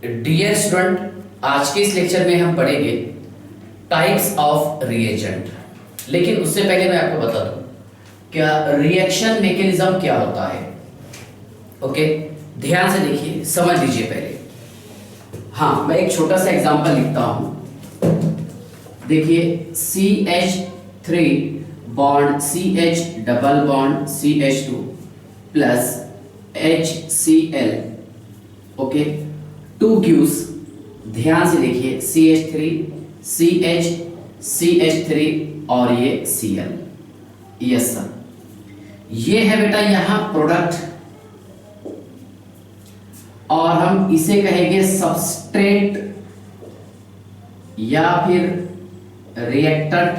Dear student, आज के इस लेक्चर में हम पढ़ेंगे टाइप्स ऑफ रिएजेंट। लेकिन उससे पहले मैं आपको बता दूं क्या रिएक्शन मैकेनिज्म क्या होता है। ओके, ध्यान से देखिए, समझ लीजिए पहले। हाँ, मैं एक छोटा सा एग्जांपल लिखता हूं। देखिए, CH3 bond CH double bond CH2 plus HCl। Okay, 2 gives, ध्यान से देखिए, CH3 CH CH3 और ये Cl। यस सर, ये है बेटा यहाँ प्रोडक्ट और हम इसे कहेंगे सबस्ट्रेट या फिर रिएक्टेंट,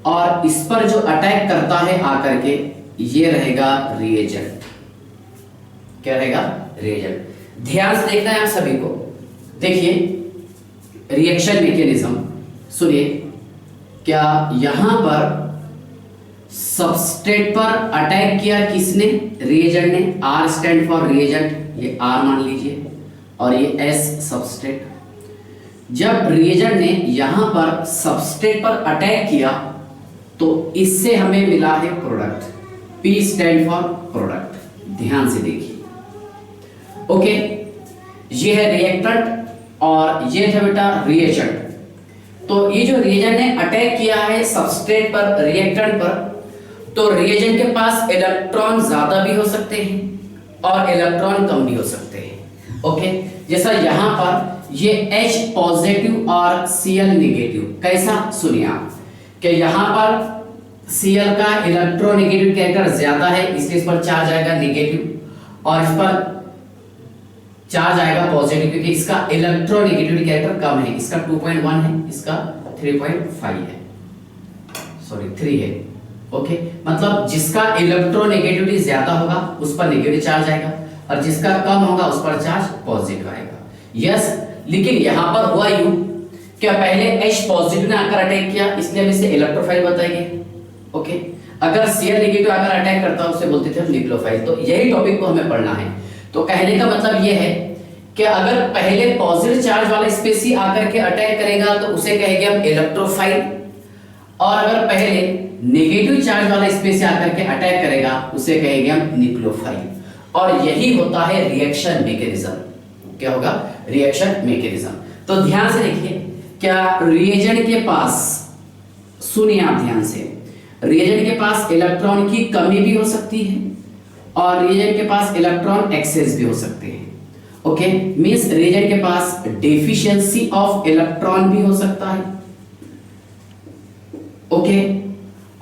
और इस पर जो अटैक करता है आकर के ये रहेगा रिएजेंट। क्या रहेगा? रिएजेंट। ध्यान से देखना है आप सभी को। देखिए रिएक्शन मैकेनिज्म, सुनिए, क्या यहां पर सबस्ट्रेट पर अटैक किया किसने? रिएजेंट ने। R स्टैंड फॉर रिएजेंट, ये R मान लीजिए, और ये S सबस्ट्रेट। जब रिएजेंट ने यहां पर सबस्ट्रेट पर अटैक किया तो इससे हमें मिला है product. P stand for product. ध्यान से देखिए। ओके, ये है रिएक्टेंट और ये था बेटा रिएजेंट। तो ये जो रिएजेंट ने अटैक किया है सबस्ट्रेट पर, रिएक्टेंट पर, तो रिएजेंट के पास इलेक्ट्रॉन ज्यादा भी हो सकते हैं और इलेक्ट्रॉन कम भी हो सकते हैं। ओके, जैसा यहां पर ये H पॉजिटिव और Cl नेगेटिव। कैसा? सुनिए आप कि यहां पर Cl का इलेक्ट्रोनेगेटिव कैरेक्टर ज्यादा है, इसलिए इस पर चार्ज आएगा नेगेटिव, और इस पर चार्ज आएगा पॉजिटिव, क्योंकि इसका इलेक्ट्रोनेगेटिविटी कैरेक्टर कम है। इसका 2.1 है, इसका 3.5 है, सॉरी 3 है। ओके, मतलब जिसका इलेक्ट्रोनेगेटिविटी ज्यादा होगा उस पर नेगेटिव चार्ज आएगा और जिसका कम होगा उस पर चार्ज पॉजिटिव आएगा। यस, लेकिन यहां पर हुआ यूं क्या पहले H पॉजिटिव ने आकर अटैक किया, इसलिए हम इसे इलेक्ट्रोफाइल बताएंगे। ओके, अगर Cl नेगेटिव आकर अटैक करता उसे बोलते थे हम न्यूक्लियोफाइल। तो यही टॉपिक को हमें पढ़ना है। तो कहने का मतलब यह है कि अगर पहले पॉजिटिव चार्ज वाला स्पेसी आकर के अटैक करेगा तो उसे कहेंगे हम इलेक्ट्रोफाइल, और अगर पहले नेगेटिव चार्ज वाला स्पेसी आकर के अटैक करेगा उसे कहेंगे हम न्यूक्लियोफाइल। और यही होता है रिएक्शन मैकेनिज्म। क्या होगा? Reaction mechanism. तो ध्यान से देखिए, क्या रिएजेंट के पास, सुनिए आप ध्यान से, रिएजेंट के पास इलेक्ट्रॉन की कमी भी हो सकती है और रिएजेंट के पास इलेक्ट्रॉन एक्सेस भी हो सकते हैं। ओके, मींस रिएजेंट के पास डेफिशिएंसी ऑफ इलेक्ट्रॉन भी हो सकता है। ओके,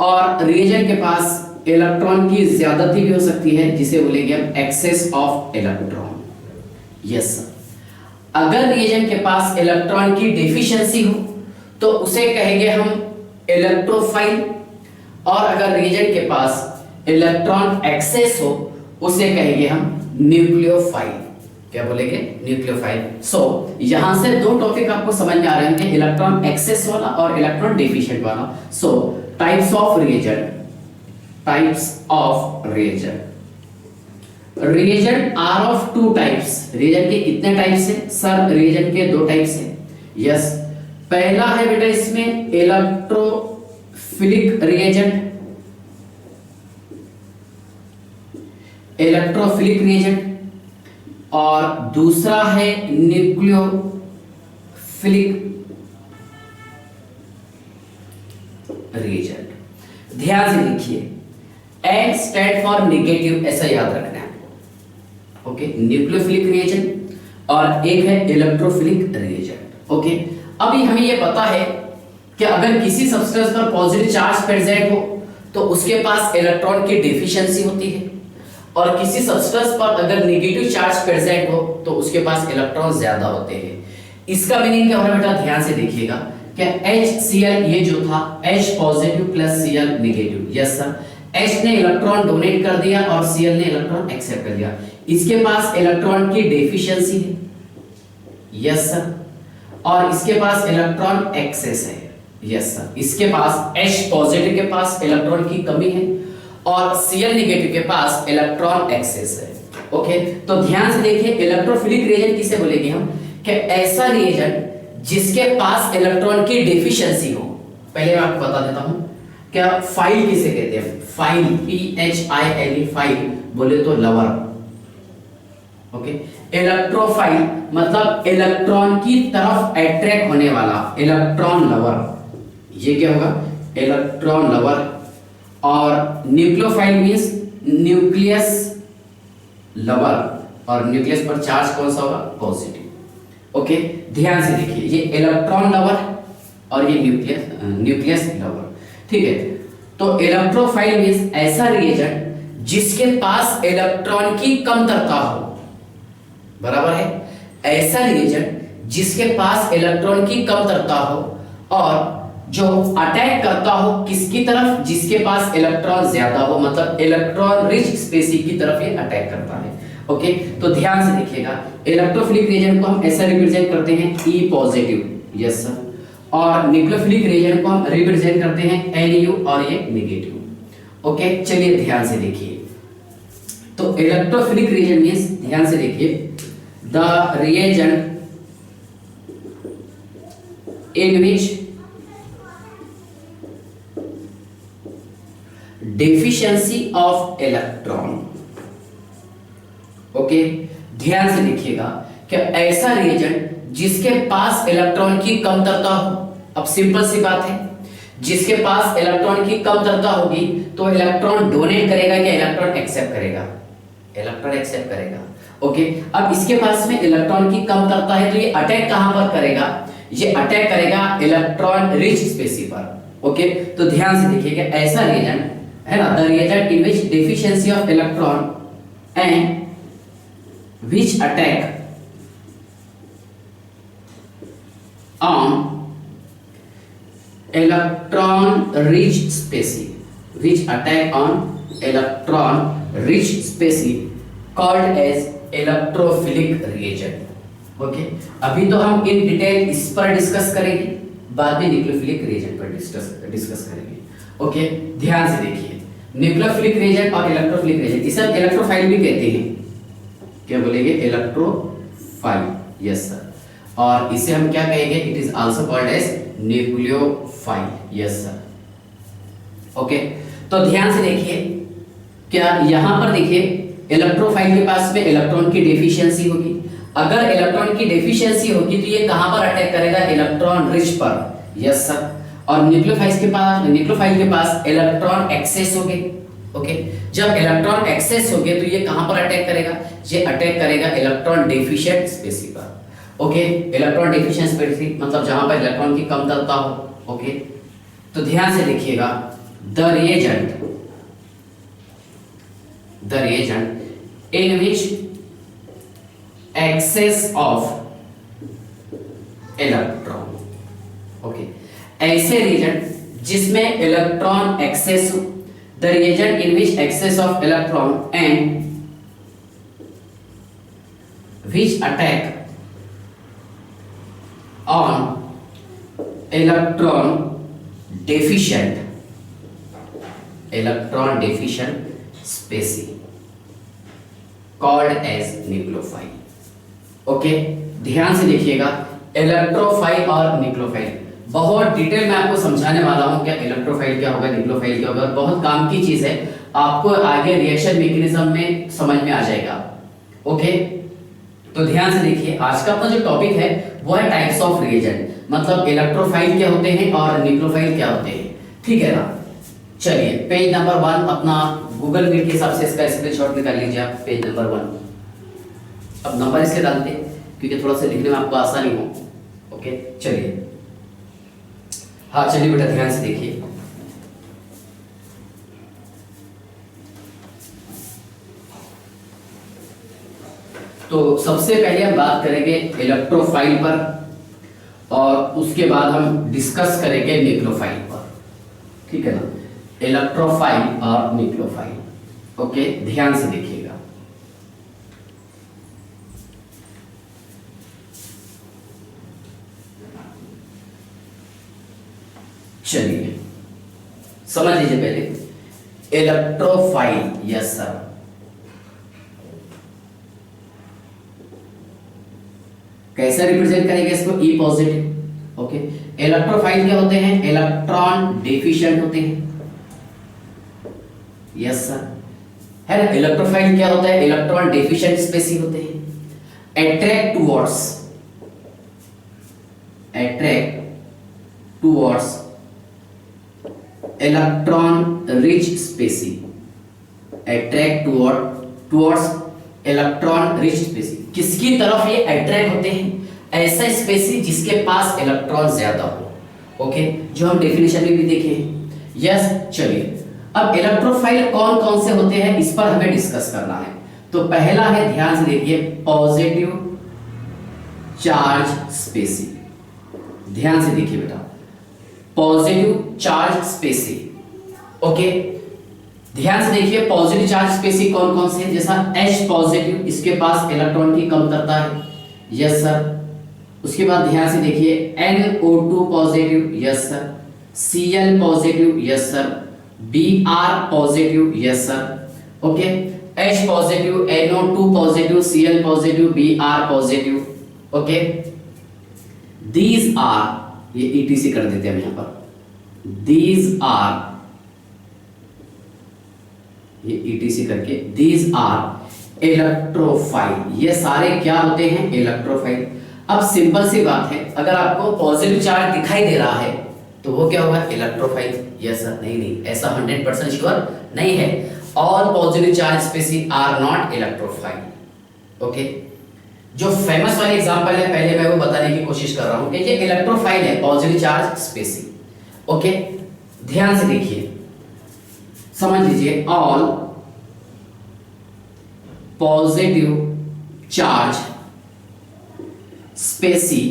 और रिएजेंट के पास इलेक्ट्रॉन की ज्यादती भी हो सकती है, जिसे बोलेंगे हम excess of electron. Yes sir, अगर रिएजेंट के पास इलेक्ट्रॉन की डेफिशिएंसी हो तो उसे कहेंगे हम इलेक्ट्रोफाइल, और अगर रिएजेंट के पास इलेक्ट्रॉन एक्सेस हो उसे कहेंगे हम न्यूक्लियोफाइल। क्या बोलेंगे? न्यूक्लियोफाइल। सो यहां से दो टॉपिक आपको समझ में आ रहे हैं, इलेक्ट्रॉन एक्सेस वाला और इलेक्ट्रॉन डेफिशिएंट वाला। So types of reagent, types of reagent. Reagent are of 2 types. Reagent के कितने टाइप्स हैं सर? रिएजेंट के 2 टाइप्स हैं। यस, पहला है बेटा इसमें इलेक्ट्रोफिलिक रिएजेंट, इलेक्ट्रोफिलिक रिएजेंट, और दूसरा है न्यूक्लियोफिलिक रिएजेंट। ध्यान से देखिए, N स्टैंड फॉर नेगेटिव, ऐसा याद रखना है। ओके, न्यूक्लियोफिलिक रिएजेंट और एक है इलेक्ट्रोफिलिक रिएजेंट। ओके, अभी हमें यह पता है कि अगर किसी सब्सटेंस पर पॉजिटिव चार्ज प्रेजेंट हो तो उसके पास इलेक्ट्रॉन की डेफिशिएंसी होती है, और किसी सब्सटेंस पर अगर नेगेटिव चार्ज प्रेजेंट हो तो उसके पास इलेक्ट्रॉन ज्यादा होते हैं। इसका मीनिंग क्या हो रहा है बेटा? ध्यान से देखिएगा कि HCl ये जो था H positive plus Cl negative. Yes sir, H ने इलेक्ट्रॉन डोनेट कर दिया और Cl ने इलेक्ट्रॉन एक्सेप्ट कर दिया। इसके पास इलेक्ट्रॉन की डेफिशिएंसी है। यस सर, और इसके पास इलेक्ट्रॉन एक्सेस है। यस सर, इसके पास H पॉजिटिव के पास इलेक्ट्रॉन की कमी है और Cl नेगेटिव के पास इलेक्ट्रॉन एक्सेस है। ओके, तो ध्यान से देखिए इलेक्ट्रोफिलिक रिएजेंट किसे बोलेंगे हम, कि ऐसा रिएजेंट जिसके पास इलेक्ट्रॉन की डेफिशिएंसी हो। पहले मैं आपको बता देता हूं क्या फाइल किसे कहते हैं, फाइल PHILE फाइल बोले तो लवर। ओके, इलेक्ट्रोफाइल मतलब इलेक्ट्रॉन की तरफ अट्रैक्ट होने वाला, इलेक्ट्रॉन लवर, ये क्या होगा, इलेक्ट्रॉन लवर। और न्यूक्लियोफाइल मींस न्यूक्लियस लवर, और न्यूक्लियस पर चार्ज कौन सा होगा, पॉजिटिव। ओके, ध्यान से देखिए ये इलेक्ट्रॉन लवर और ये न्यूक्लियस लवर, ठीक है। तो इलेक्ट्रोफाइल मींस ऐसा रिएजेंट जिसके पास इलेक्ट्रॉन की कमतरता हो, बराबर है, ऐसा रिएजेंट जिसके पास इलेक्ट्रॉन की कमतरता हो और जो अटैक करता हो किसकी तरफ, जिसके पास इलेक्ट्रॉन ज्यादा हो, मतलब इलेक्ट्रॉन रिच स्पेसीज की तरफ ये अटैक करता है। ओके, तो ध्यान से देखिएगा इलेक्ट्रोफिलिक रिएजेंट को हम ऐसा रिप्रेजेंट करते हैं E पॉजिटिव, यस सर, और न्यूक्लियोफिलिक रिएजेंट को हम रिप्रेजेंट करते हैं Nu और ये नेगेटिव। ओके, चलिए ध्यान से देखिए, तो इलेक्ट्रोफिलिक रिएजेंट मींस, ध्यान से देखिए, the reagent in which deficiency of electron। Okay, ध्यान से देखिएगा कि ऐसा रिएजेंट जिसके पास इलेक्ट्रॉन की कमतरता हो। अब सिंपल सी बात है, जिसके पास इलेक्ट्रॉन की कमतरता होगी तो इलेक्ट्रॉन डोनेट करेगा या इलेक्ट्रॉन एक्सेप्ट करेगा, इलेक्ट्रॉन एक्सेप्ट करेगा। ओके, अब इसके पास में इलेक्ट्रॉन की कमतरता है तो ये अटैक कहां पर करेगा, ये अटैक करेगा इलेक्ट्रॉन रिच स्पेसी पर। ओके, तो ध्यान से देखिएगा ऐसा रिएजेंट है ना, the reagent in which deficiency of electron and which attack on electron rich species, which attack on electron rich species called as electrophilic reagent. Okay, अभी तो हम इन डिटेल इस पर डिस्कस करेंगे, बाद में न्यूक्लियोफिलिक रिएजेंट पर डिस्कस करेंगे। ओके, ध्यान से देखिए न्यूक्लियोफिलिक रिएजेंट और इलेक्ट्रोफिलिक रिएजेंट, इसे हम इलेक्ट्रोफाइल भी कहते हैं, क्या बोलेंगे, इलेक्ट्रोफाइल, यस सर, और इसे हम क्या कहेंगे, it is also called as nucleophile, yes sir. Okay, तो ध्यान से देखिए क्या यहां पर देखिए इलेक्ट्रोफाइल के पास में इलेक्ट्रॉन की डेफिशिएंसी होगी, अगर इलेक्ट्रॉन की डेफिशिएंसी होगी तो ये कहां पर अटैक करेगा, इलेक्ट्रॉन रिच पर, यस सर। और न्यूक्लियोफाइल के पास इलेक्ट्रॉन एक्सेस होंगे। ओके, जब इलेक्ट्रॉन एक्सेस होंगे तो ये कहां पर अटैक करेगा, ये अटैक करेगा इलेक्ट्रॉन डेफिशिएंट स्पेसी पर। ओके, इलेक्ट्रॉन डेफिशिएंट स्पेसी मतलब जहां पर इलेक्ट्रॉन की कमतरता हो। ओके, तो ध्यान से देखिएगा the reagent in which excess of electron, okay, ऐसे reagent जिसमें इलेक्ट्रॉन एक्सेस हो, the reagent in which excess of electron and which attack on electron deficient species called as nucleophile। Okay, ध्यान से देखिएगा इलेक्ट्रोफाइल और न्यूक्लियोफाइल बहुत detail में आपको समझाने वाला हूं, क्या इलेक्ट्रोफाइल क्या होगा, न्यूक्लियोफाइल क्या होगा, बहुत काम की चीज है, आपको आगे रिएक्शन मैकेनिज्म में समझ में आ जाएगा। ओके, तो ध्यान से देखिए आज का अपना जो टॉपिक है वो है टाइप्स ऑफ रिएजेंट, मतलब इलेक्ट्रोफाइल क्या होते हैं और न्यूक्लियोफाइल क्या होते हैं, ठीक है ना। चलिए पेज नंबर 1 अपना गूगल मीट के हिसाब से इसका स्क्रीनशॉट निकाल लीजिए आप, पेज नंबर 1। अब नंबर इसके डालते हैं क्योंकि थोड़ा सा लिखने में आपको आसानी हो। ओके, चलिए, हाँ चलिए बेटा ध्यान से देखिए, तो सबसे पहले हम बात करेंगे इलेक्ट्रोफाइल पर और उसके बाद हम डिस्कस करेंगे न्यूक्लियोफाइल पर, ठीक है ना, इलेक्ट्रोफाइल और न्यूक्लियोफाइल। ओके, ध्यान से देखिएगा, चलिए समझ लीजिए पहले इलेक्ट्रोफाइल, यस सर, कैसे रिप्रेजेंट करेंगे इसको, ई पॉजिटिव। ओके, इलेक्ट्रोफाइल क्या होते हैं, इलेक्ट्रॉन डेफिशिएंट होते हैं। यस सर, है ना। इलेक्ट्रोफाइल क्या होता है, इलेक्ट्रॉन डेफिशिएंट स्पेसी होते हैं। Attract towards electron rich species, attract towards electron rich species, किसकी तरफ ये अट्रैक्ट होते हैं, ऐसा स्पेसी जिसके पास इलेक्ट्रॉन ज्यादा हो। ओके, जो हम डेफिनेशन में भी देखे हैं। यस, चलिए अब इलेक्ट्रोफाइल कौन कौन से होते हैं इस पर हमें डिस्कस करना है। तो पहला है, ध्यान से देखिए, पॉजिटिव चार्ज स्पेसी। ध्यान से देखिए बेटा, पॉजिटिव चार्ज स्पेसी। ओके, ध्यान से देखिए पॉजिटिव चार्ज स्पेसी कौन कौन से हैं, जैसा H पॉजिटिव, इसके पास इलेक्ट्रॉन की कमतरता है। Yes sir. उसके बाद ध्यान से देखिए NO2 positive, yes sir. Cl positive, yes sir. Br positive, yes sir. Okay, H positive, NO2 positive, Cl positive, Br positive. Okay, these are, ये ETC कर देते हैं हम यहां पर, these are, ये ETC करके, these are इलेक्ट्रोफाइल। ये सारे क्या होते हैं, इलेक्ट्रोफाइल। अब सिंपल सी बात है, अगर आपको पॉजिटिव चार्ज दिखाई दे रहा है तो वो क्या होगा, इलेक्ट्रोफाइल। यस सर, नहीं, ऐसा 100% श्योर नहीं है। All positive charge species are not electrophile. Okay, जो फेमस वाले एग्जांपल है पहले मैं वो बताने की कोशिश कर रहा हूं कि ये इलेक्ट्रोफाइल है, पॉजिटिव चार्ज स्पेसी। ओके, ध्यान से देखिए, समझ लीजिए, all positive charge species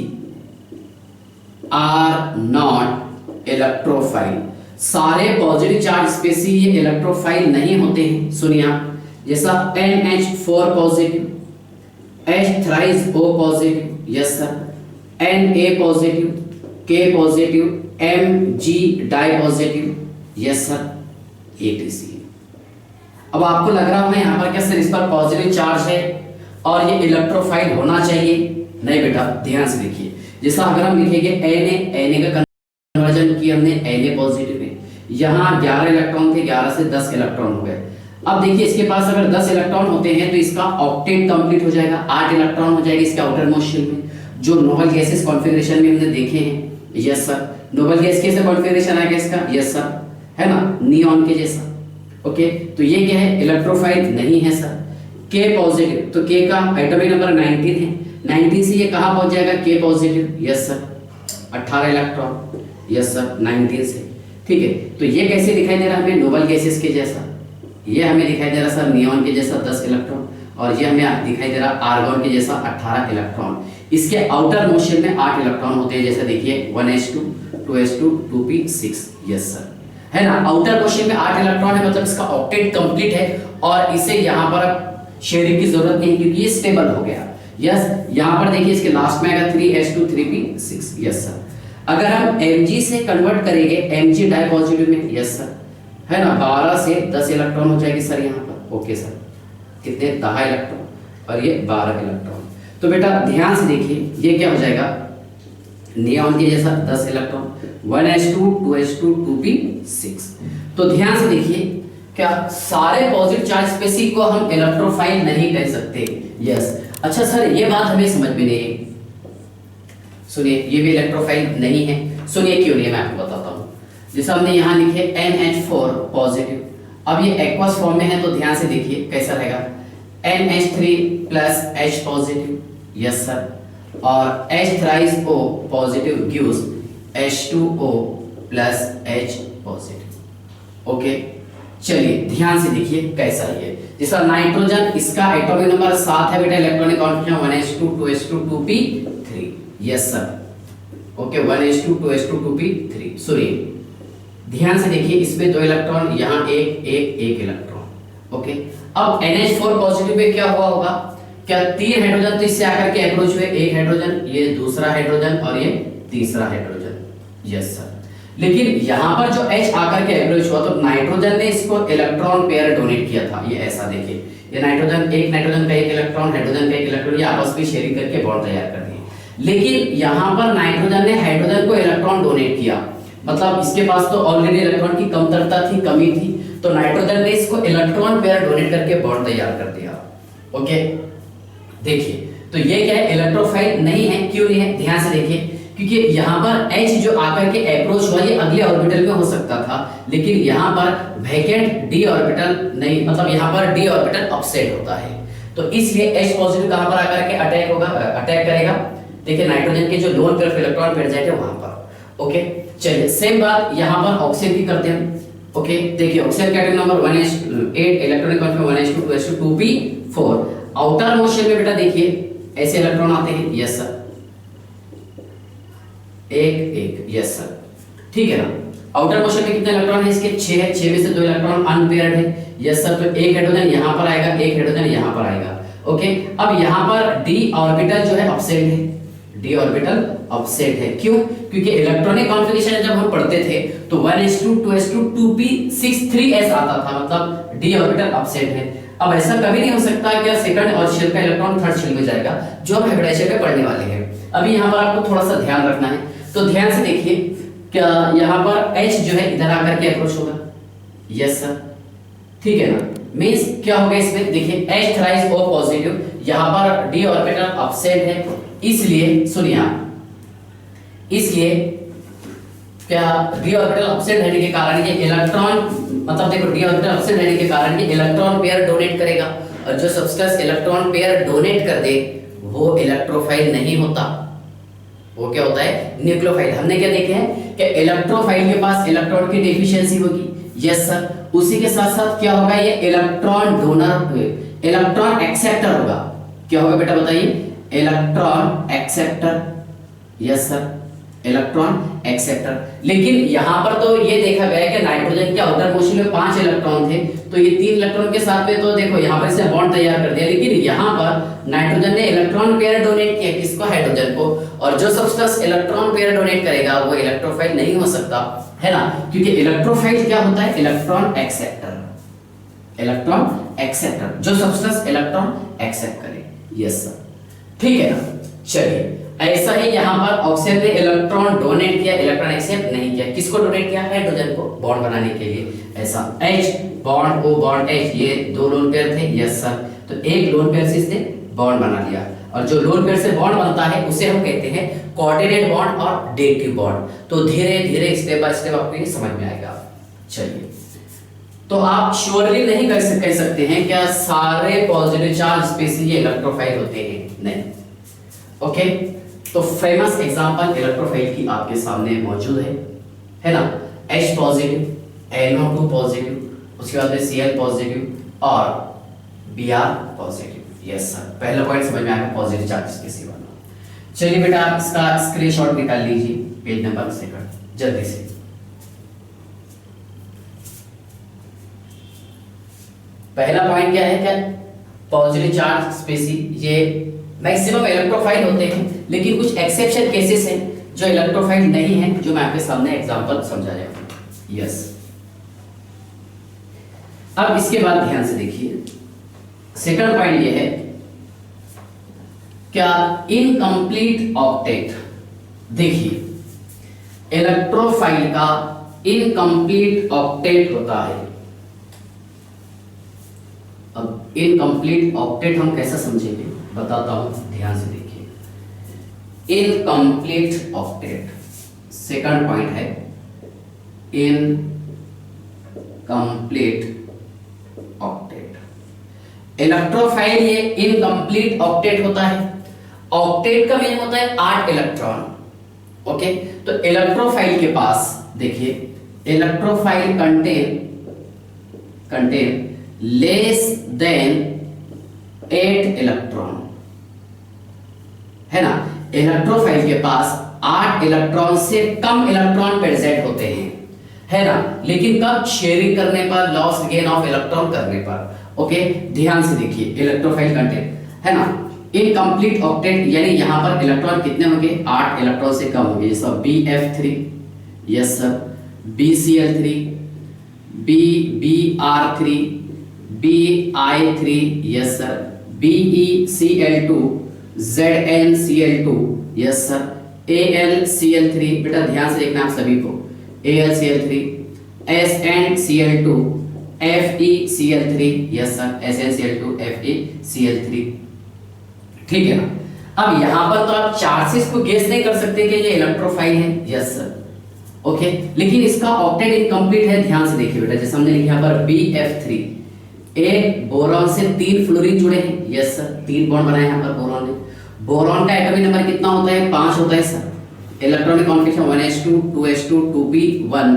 are not electrophile. सारे पॉजिटिव चार्ज स्पेसी ये इलेक्ट्रोफाइल नहीं होते हैं। सुनिए आप, जैसा NH4 positive, H thrice O positive, yes sir, Na positive, K positive, Mg di positive, yes sir, ATC। अब आपको लग रहा होगा यहाँ पर क्या सर इस पर पॉजिटिव चार्ज है और ये इलेक्ट्रोफाइल होना चाहिए। नहीं बेटा, ध्यान से देखिए, जैसा अगर हम लिखेंगे Na का कन्वर्जन किया हमने Na पॉजिटिव में, यहाँ 11 इलेक्ट्रॉन थे, 11 से 10 इलेक्ट्रॉन हो गए। अब देखिए इसके पास अगर 10 इलेक्ट्रॉन होते हैं तो इसका ऑक्टेट कंप्लीट हो जाएगा, 8 इलेक्ट्रॉन हो जाएगा इसके आउटर मोस्ट शेल में, जो नोबल गैसेस कॉन्फ़िगरेशन में हमने देखे हैं। यस सर, नोबल गैस कैसे कॉन्फ़िगरेशन आएगा इसका, यस सर, है ना, नियॉन के जैसा। ओके, तो ये क्या है, इलेक्ट्रोफाइल नहीं है सर। K पॉजिटिव, तो K का एटॉमिक नंबर 19 है, 19 से ये कहाँ पहुंच जाएगा, K positive, yes sir, 18 electron, yes sir, 19 से। ठीक है, तो ये कैसे दिखाई दे रहा है हमें, नोबल गैसेस के जैसा। ये हमें दिखाई दे रहा सर नियॉन के जैसा 10 इलेक्ट्रॉन, और ये हमें दिखाई दे रहा आर्गन के जैसा 18 इलेक्ट्रॉन। इसके आउटर मोस्ट शेल में 8 इलेक्ट्रॉन होते हैं, जैसे देखिए 1s2 2s2 2p6, yes sir, है ना। आउटर मोस्ट शेल में 8 इलेक्ट्रॉन है, मतलब इसका ऑक्टेट कंप्लीट है और इसे यहाँ पर शेयरिंग की जरूरत नहीं क्योंकि ये स्टेबल हो गया। यस, यहाँ पर देखिए इसके लास्ट में आएगा 3s2 3p6, यस सर। अगर हम Mg से कन्वर्ट करेंगे Mg डाई पॉजिटिव में, यस सर, है ना, 12 से 10 इलेक्ट्रॉन हो जाएगी सर यहाँ पर। ओके सर, कितने, 10 इलेक्ट्रॉन और ये 12 इलेक्ट्रॉन। तो बेटा ध्यान से देखिए, ये क्या हो जाएगा, नियॉन के जैसा 10 इलेक्ट्रॉन, 1s2 2s2 2p6। तो ध्यान से देखिए, क्या सारे पॉजिटिव चार्ज स्पेसी को हम इलेक्ट्रोफाइल नहीं कह सकते। यस, अच्छा सर ये बात हमें समझ में नहीं है। सुनिए, ये भी इलेक्ट्रोफाइल नहीं है। सुनिए क्यों नहीं है, मैं आपको बताता हूँ। जैसे हमने यहाँ लिखे NH4 पॉजिटिव, अब ये एक्वस फॉर्म में है तो ध्यान से देखिए कैसा रहेगा, NH3 plus H positive, yes sir, और H thrice O positive gives H2O plus H positive. Okay, चलिए ध्यान से देखिए कैसा है ये। जैसा नाइट्रोजन, इसका एटॉमिक नंबर 7 है बेटा, electronic configuration 1s2 2s2 2p3, yes sir. Okay, 1s2 2s2 2p3। सुनिए ध्यान से देखिए, इसमें 2 इलेक्ट्रॉन, यहाँ एक इलेक्ट्रॉन। ओके, अब NH4 पॉजिटिव पे क्या हुआ होगा, क्या 3 हाइड्रोजन तो इससे आकर के अप्रोच हुए, एक हाइड्रोजन, ये दूसरा हाइड्रोजन और ये तीसरा हाइड्रोजन, यस सर। लेकिन यहाँ पर जो H आकर के अप्रोच हुआ तो नाइट्रोजन ने इसको इलेक्ट्रॉन पेयर डोनेट किया था। ये ऐसा देखिए, ये नाइट्रोजन, एक नाइट्रोजन का एक इलेक्ट्रॉन, हाइड्रोजन का एक इलेक्ट्रॉन, ये आपस में शेयरिंग करके बॉन्ड तैयार कर दिए। लेकिन यहाँ पर नाइट्रोजन ने हाइड्रोजन को इलेक्ट्रॉन डोनेट किया, मतलब इसके पास तो ऑलरेडी इलेक्ट्रॉन की कमतरता थी, कमी थी, तो नाइट्रोजन ने इसको इलेक्ट्रॉन पेयर डोनेट करके बॉन्ड तैयार कर दिया। ओके, देखिए तो ये क्या है, इलेक्ट्रोफाइल नहीं है। क्यों नहीं है, ध्यान से देखिए, क्योंकि यहाँ पर H जो आकर के अप्रोच हुआ ये अगले ऑर्बिटल में हो सकता था, लेकिन यहाँ पर वैकेंट d ऑर्बिटल नहीं, मतलब यहाँ पर d ऑर्बिटल अपसेट होता है, तो इसलिए H पॉजिटिव कहाँ पर आकर के अटैक करेगा। देखिए नाइट्रोजन के जो लोन पेयर इलेक्ट्रॉन पेयर जाएंगे वहां पर। ओके, चलिए सेम बात यहाँ पर ऑक्सीजन की करते हैं। ओके, देखिए ऑक्सीजन का atomic number 1s8, electronic configuration 1s2 2s2 2p4। Outer motion में बेटा देखिए ऐसे इलेक्ट्रॉन आते हैं, यस सर, एक, यस सर, ठीक है ना। आउटर मोशन में कितने इलेक्ट्रॉन है इसके, 6 है, 6 में से 2 इलेक्ट्रॉन अनपेयर्ड है, यस सर, तो एक हाइड्रोजन यहां पर आएगा, एक हाइड्रोजन यहां पर आएगा। ओके, अब यहां पर d ऑर्बिटल जो है अपसेट है, d ऑर्बिटल अपसेट है। क्यों, क्योंकि इलेक्ट्रॉनिक कॉन्फ़िगरेशन जब हम पढ़ते थे तो 1s2 2s2 2p6 3s आता था, मतलब d ऑर्बिटल अपसेट है। अब ऐसा कभी नहीं हो सकता कि सेकंड और शेल का इलेक्ट्रॉन थर्ड शेल में जाएगा, जो हम हाइब्रिडाइजेशन पे पढ़ने वाले हैं। अभी यहाँ पर आपको थोड़ा सा ध्यान रखना है, तो ध्यान से देखिए, क्या यहाँ पर H जो है इधर आकर के अप्रोच होगा, यस सर, ठीक है ना। मींस क्या होगा इसमें, देखिए H थ्राइस O पॉजिटिव, यहाँ पर d ऑर्बिटल अपसेट है, इसलिए सुनिए आप, इसलिए क्या d ऑर्बिटल अपसेट रहने के कारण ये इलेक्ट्रॉन, मतलब देखो d ऑर्बिटल अपसेट रहने के कारण ये इलेक्ट्रॉन पेयर डोनेट करेगा, और जो सब्सटेंस इलेक्ट्रॉन पेयर डोनेट कर दे वो इलेक्ट्रोफाइल नहीं होता, वो क्या होता है, न्यूक्लियोफाइल। हमने क्या देखे हैं कि इलेक्ट्रोफाइल के पास इलेक्ट्रॉन की डेफिशिएंसी होगी, यस सर, उसी के साथ साथ क्या होगा, ये इलेक्ट्रॉन डोनर, इलेक्ट्रॉन एक्सेप्टर होगा। क्या होगा बेटा बताइए, electron acceptor, yes sir, electron acceptor. लेकिन यहाँ पर तो ये देखा गया है कि नाइट्रोजन के आउटर मोशन में 5 इलेक्ट्रॉन थे, तो ये 3 इलेक्ट्रॉन के साथ में, तो देखो यहाँ पर इसने बॉन्ड तैयार कर दिया, लेकिन यहाँ पर नाइट्रोजन ने इलेक्ट्रॉन पेयर डोनेट किया, किसको, हाइड्रोजन को, और जो सब्सटेंस इलेक्ट्रॉन पेयर डोनेट करेगा वो इलेक्ट्रोफाइल नहीं हो सकता, है ना, क्योंकि इलेक्ट्रोफाइल क्या होता है, इलेक्ट्रॉन एक्सेप्टर, इलेक्ट्रॉन एक्सेप्टर, जो सब्सटेंस इलेक्ट्रॉन एक्सेप्ट करे, यस सर, ठीक है ना। चलिए ऐसा ही यहाँ पर ऑक्सीजन ने इलेक्ट्रॉन डोनेट किया, इलेक्ट्रॉन एक्सेप्ट नहीं किया, किसको डोनेट किया, हाइड्रोजन को बॉन्ड बनाने के लिए। ऐसा H bond O bond H, ये 2 लोन पेयर थे, यस सर, तो एक लोन पेयर से इसने बॉन्ड बना लिया, और जो लोन पेयर से बॉन्ड बनता है उसे हम कहते हैं कोऑर्डिनेट बॉन्ड और डेटिव बॉन्ड। तो धीरे धीरे स्टेप बाय स्टेप आपको ये समझ में आएगा। चलिए, तो आप श्योरली नहीं कह सकते हैं क्या सारे पॉजिटिव चार्ज स्पीशीज ये इलेक्ट्रोफाइल होते हैं, नहीं। ओके, तो फेमस एग्जांपल इलेक्ट्रोफाइल की आपके सामने मौजूद है ना, H पॉजिटिव, NO2 पॉजिटिव, उसके बाद में Cl पॉजिटिव और Br पॉजिटिव, यस सर, पहला पॉइंट समझ में आया पॉजिटिव चार्जेस के सिवा। चलिए बेटा इसका स्क्रीनशॉट निकाल लीजिए, पेज नंबर 2 जल्दी से। पहला पॉइंट क्या है, क्या पॉजिटिव चार्ज स्पीशीज ये मैक्सिमम इलेक्ट्रोफाइल होते हैं, लेकिन कुछ एक्सेप्शन केसेस हैं जो इलेक्ट्रोफाइल नहीं है, जो मैं आपके सामने एग्जांपल समझाया हूं, यस। अब इसके बाद ध्यान से देखिए, सेकंड पॉइंट ये है क्या इनकम्प्लीट ऑक्टेट। देखिए इलेक्ट्रोफाइल का इनकम्प्लीट ऑक्टेट होता है। अब इनकम्प्लीट ऑक्टेट हम कैसे समझेंगे बताता हूं, ध्यान से देखिए। इनकम्प्लीट ऑक्टेट, सेकंड पॉइंट है इनकम्प्लीट ऑक्टेट। इलेक्ट्रोफाइल ये इनकम्प्लीट ऑक्टेट होता है। ऑक्टेट का मीनिंग होता है 8 इलेक्ट्रॉन। ओके, तो इलेक्ट्रोफाइल के पास देखिए, electrophile contain less than 8 electron, है ना। इलेक्ट्रोफाइल के पास 8 इलेक्ट्रॉन से कम इलेक्ट्रॉन प्रेजेंट होते हैं, है ना, लेकिन कब, शेयरिंग करने पर, लॉस गेन ऑफ इलेक्ट्रॉन करने पर। ओके, ध्यान से देखिए, इलेक्ट्रोफाइल कंटेन, है ना, इनकम्प्लीट ऑक्टेट यानी यहां पर इलेक्ट्रॉन कितने होंगे, 8 इलेक्ट्रॉन से कम होंगे, जैसे BF3, yes sir, BCl3, BBr3, BI3, yes sir, BeCl2, ZnCl2, yes sir, AlCl3, बेटा ध्यान से देखना आप सभी को, AlCl3, SnCl2, FeCl3, yes sir, SnCl2, FeCl3, ठीक है ना। अब यहां पर तो आप चार्जेस को गेस नहीं कर सकते कि ये इलेक्ट्रोफाइल है, यस सर, ओके, लेकिन इसका ऑक्टेट इनकम्प्लीट है, ध्यान से देखिए बेटा, जैसे हमने लिखा यहाँ पर BF3, एक बोरॉन से 3 फ्लोरीन जुड़े हैं, यस सर, 3 बॉन्ड बनाए यहाँ पर बोरॉन ने। बोरॉन का एटॉमिक नंबर कितना होता है? 5 होता है sir. Electronic configuration 1s2 2s2 2p1,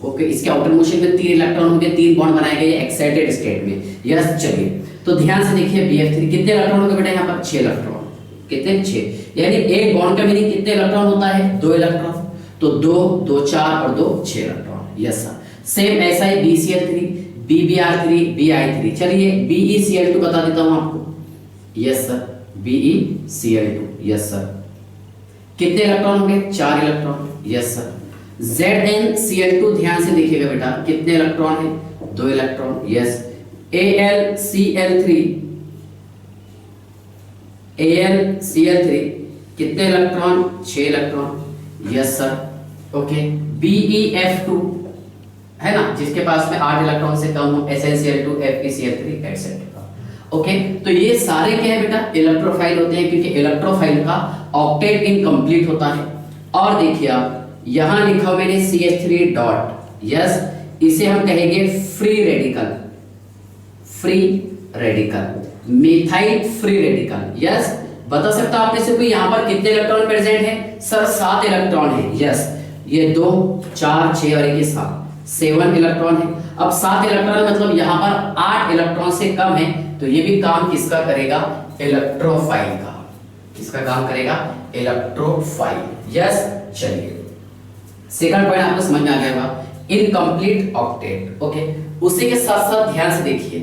okay, इसके आउटर मोशन में 3 इलेक्ट्रॉन होंगे, 3 बॉन्ड बनाए गए एक्साइटेड स्टेट में, यस। चलिए तो ध्यान से देखिए BF3 कितने इलेक्ट्रॉन होंगे बेटा यहाँ पर? 6 इलेक्ट्रॉन, कितने? 6, यानी एक बॉन्ड का मीनिंग कितने इलेक्ट्रॉन होता है? 2 इलेक्ट्रॉन, तो 2 2 4 और 2 6 इलेक्ट्रॉन, यस सर। सेम ऐसा ही BCl3, BBr3, BI3। चलिए BeCl2 बता देता हूं आपको, yes sir, BeCl2, yes sir, कितने इलेक्ट्रॉन होंगे? 4 इलेक्ट्रॉन, यस सर। ZnCl2 ध्यान से देखिएगा बेटा, कितने इलेक्ट्रॉन है? 2 इलेक्ट्रॉन, यस। AlCl3, AlCl3 कितने electron? 6 electron, yes sir, okay. BeF2 है ना, जिसके पास में 8 इलेक्ट्रॉन से कम हो, SnCl2, FeCl3 एक्सेट्रा, ओके। तो ये सारे क्या है बेटा? इलेक्ट्रोफाइल होते हैं, क्योंकि इलेक्ट्रोफाइल का ऑक्टेट इनकम्प्लीट होता है। और देखिए आप यहां लिखा मैंने CH3 डॉट, यस, इसे हम कहेंगे free radical, free radical, methyl free radical, yes. बता सकता हूं आपने से कोई यहां पर कितने इलेक्ट्रॉन प्रेजेंट है? सर 7 इलेक्ट्रॉन है, यस। ये 2 4 6 और 1 7 इलेक्ट्रॉन है। अब 7 इलेक्ट्रॉन मतलब यहां पर 8 इलेक्ट्रॉन से कम है, तो ये भी काम किसका करेगा? इलेक्ट्रोफाइल का। किसका काम करेगा? Electrophile, yes. चलिए सेकंड पॉइंट आपको समझ में आ गया होगा, इनकम्प्लीट ऑक्टेट, ओके। उसी के साथ साथ ध्यान से देखिए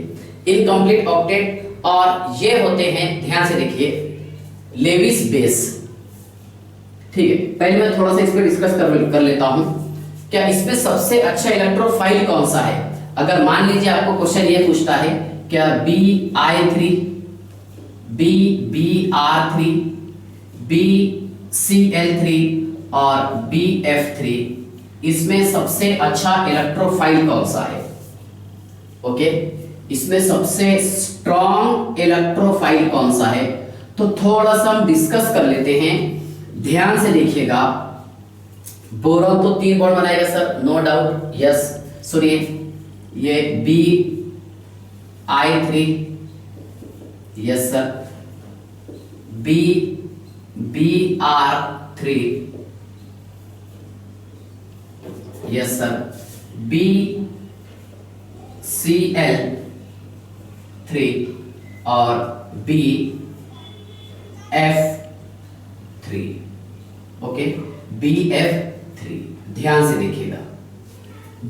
इनकम्प्लीट ऑक्टेट, और ये होते हैं, ध्यान से देखिए, लेविस बेस, ठीक है। पहले मैं थोड़ा सा इस पर डिस्कस कर लेता हूं, क्या इसमें सबसे अच्छा इलेक्ट्रोफाइल कौन सा है? अगर मान लीजिए आपको क्वेश्चन ये पूछता है, क्या BI3, BBr3, BCl3 और BF3, इसमें सबसे अच्छा इलेक्ट्रोफाइल कौन सा है? ओके, इसमें सबसे स्ट्रॉन्ग इलेक्ट्रोफाइल कौन सा है? तो थोड़ा सा हम डिस्कस कर लेते हैं, ध्यान से देखिएगा। बोरॉन तो 3 बॉन्ड बनाएगा सर, नो डाउट, यस। सुनिए, ये BI3, yes sir, BBr3, yes sir, BCl3 और BF3, ओके, BF3, ध्यान से देखिएगा,